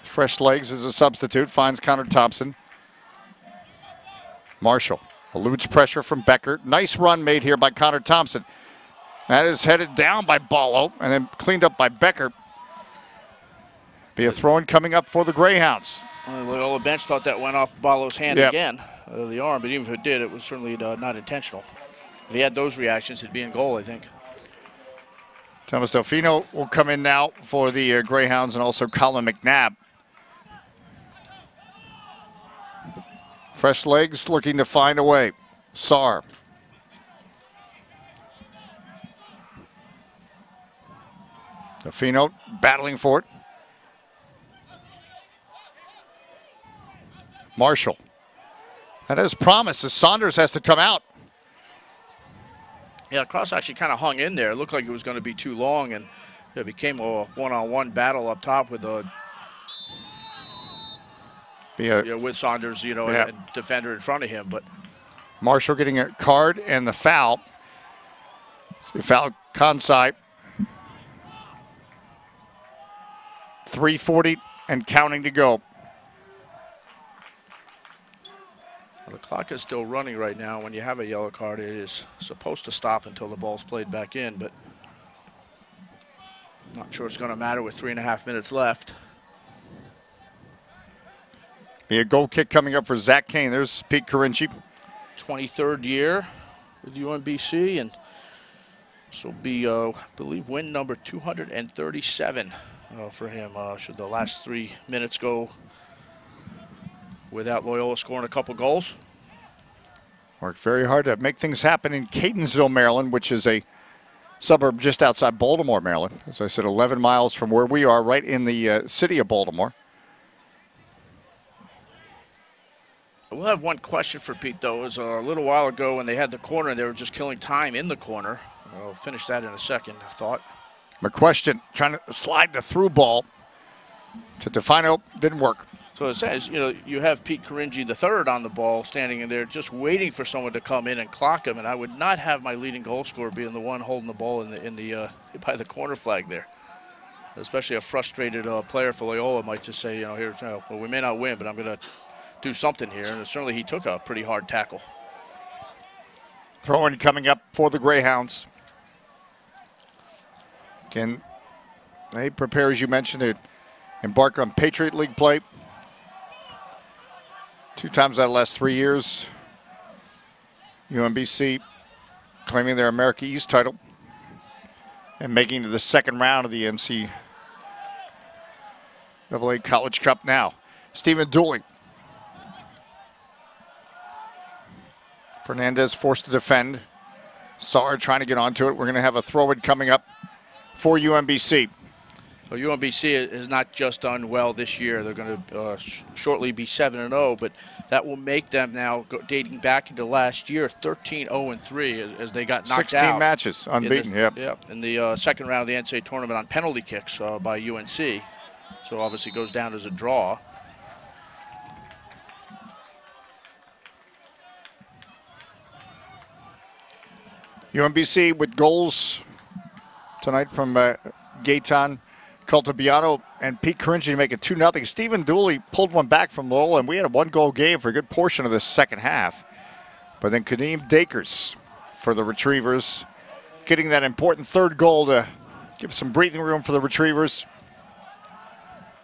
Fresh legs as a substitute, finds Connor Thompson. Marshall eludes pressure from Becker. Nice run made here by Connor Thompson. That is headed down by Ballo and then cleaned up by Becker. Be a throw-in coming up for the Greyhounds. Loyola bench thought that went off Ballo's hand again, the arm, but even if it did, it was certainly not intentional. If he had those reactions, he'd be in goal, I think. Thomas Delfino will come in now for the Greyhounds, and also Colin McNabb. Fresh legs looking to find a way. Saar. Delfino battling for it. Marshall. That is promise as Saunders has to come out. Yeah, cross actually kind of hung in there. It looked like it was going to be too long, and it became a one-on-one battle up top with with Saunders, and defender in front of him. But Marshall getting a card and the foul. The foul Kansai. 3:40 and counting to go. The clock is still running right now. When you have a yellow card, it is supposed to stop until the ball's played back in, but not sure it's going to matter with 3.5 minutes left. Be a goal kick coming up for Zach Kane. There's Pete Carinci. 23rd year with UMBC, and this will be, I believe, win number 237 for him. Should the last 3 minutes go without Loyola scoring a couple goals. Worked very hard to make things happen in Catonsville, Maryland, which is a suburb just outside Baltimore, Maryland. As I said, 11 miles from where we are, right in the city of Baltimore. We'll have one question for Pete, though. It was a little while ago when they had the corner and they were just killing time in the corner. We'll finish that in a second, I thought. McQuestion trying to slide the through ball to Defino. Didn't work. So it says, you have Pete Carinci III on the ball, standing in there just waiting for someone to come in and clock him, and I would not have my leading goal scorer being the one holding the ball by the corner flag there. Especially a frustrated player for Loyola might just say, well, we may not win, but I'm going to do something here, and certainly he took a pretty hard tackle. Throw-in coming up for the Greyhounds. Again, they prepare, as you mentioned, to embark on Patriot League play. 2 times out of the last 3 years. UMBC claiming their America East title and making it to the second round of the NCAA College Cup now. Stephen Dooley. Fernandez forced to defend. Saar trying to get onto it. We're going to have a throw-in coming up for UMBC. So UMBC has not just done well this year. They're going to shortly be 7-0, but that will make them now, dating back into last year, 13-0-3 as they got knocked 16 out. 16 matches, unbeaten, in the second round of the NCAA tournament on penalty kicks by UNC. So obviously goes down as a draw. UMBC with goals tonight from Gaetan Caltabiano and Pete Carinci to make it 2-0. Stephen Dooley pulled one back from Loyola, and we had a 1-goal game for a good portion of the second half. But then Kadeem Dakers for the Retrievers, getting that important 3rd goal to give some breathing room for the Retrievers.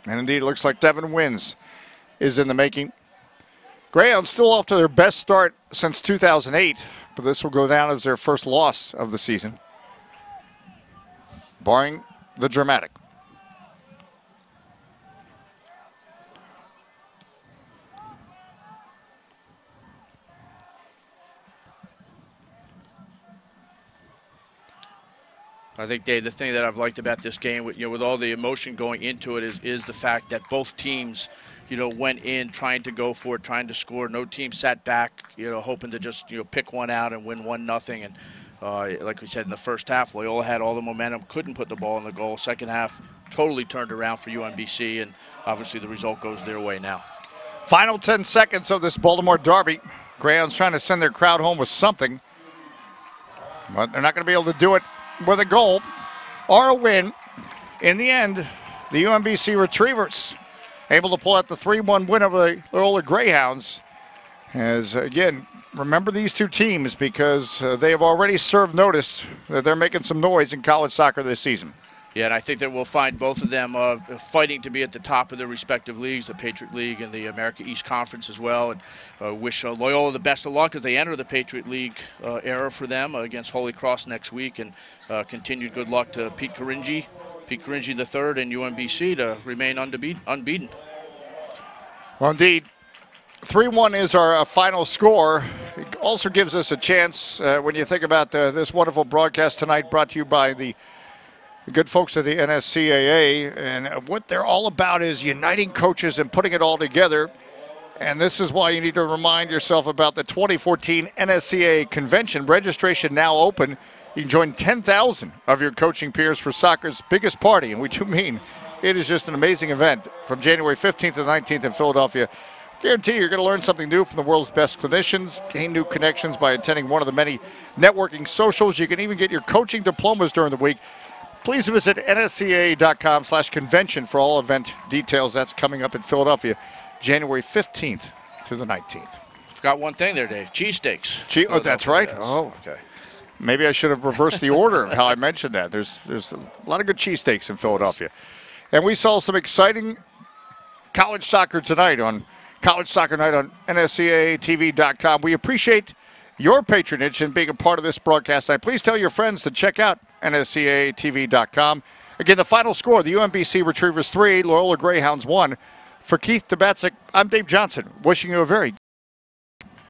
And indeed, it looks like 7 wins is in the making. Greyhounds still off to their best start since 2008, but this will go down as their first loss of the season, barring the dramatic. I think, Dave, the thing that I've liked about this game, with all the emotion going into it, is the fact that both teams, went in trying to go for it, trying to score. No team sat back, hoping to just, pick one out and win 1-0. And like we said in the first half, Loyola had all the momentum, couldn't put the ball in the goal. Second half, totally turned around for UMBC, and obviously the result goes their way now. Final 10 seconds of this Baltimore derby. Greyhounds trying to send their crowd home with something, but they're not going to be able to do it with a goal or a win. In the end, the UMBC Retrievers able to pull out the 3-1 win over the Loyola Greyhounds. As, again, remember these 2 teams because they have already served notice that they're making some noise in college soccer this season. Yeah, and I think that we'll find both of them fighting to be at the top of their respective leagues, the Patriot League and the America East Conference as well. And wish Loyola the best of luck as they enter the Patriot League era for them against Holy Cross next week. And continued good luck to Pete Caringi III and UMBC to remain unbeaten. Well, indeed. 3-1 is our final score. It also gives us a chance when you think about this wonderful broadcast tonight brought to you by the good folks at the NSCAA, and what they're all about is uniting coaches and putting it all together. And this is why you need to remind yourself about the 2014 NSCAA convention. Registration now open. You can join 10,000 of your coaching peers for soccer's biggest party, and we do mean it is just an amazing event from January 15th to 19th in Philadelphia. Guarantee you're going to learn something new from the world's best clinicians, gain new connections by attending one of the many networking socials. You can even get your coaching diplomas during the week. Please visit nscaa.com/convention for all event details. That's coming up in Philadelphia, January 15th through the 19th. Forgot one thing there, Dave. Cheesesteaks. Oh, that's right. Yes. Oh, okay. Maybe I should have reversed the order of how I mentioned that. There's a lot of good cheesesteaks in Philadelphia. And we saw some exciting college soccer tonight on College Soccer Night on NSCAATV.com. We appreciate your patronage and being a part of this broadcast tonight. Please tell your friends to check out NSCAATV.com. Again, the final score, the UMBC Retrievers 3, Loyola Greyhounds 1. For Keith Tabatsik, I'm Dave Johnson, wishing you a very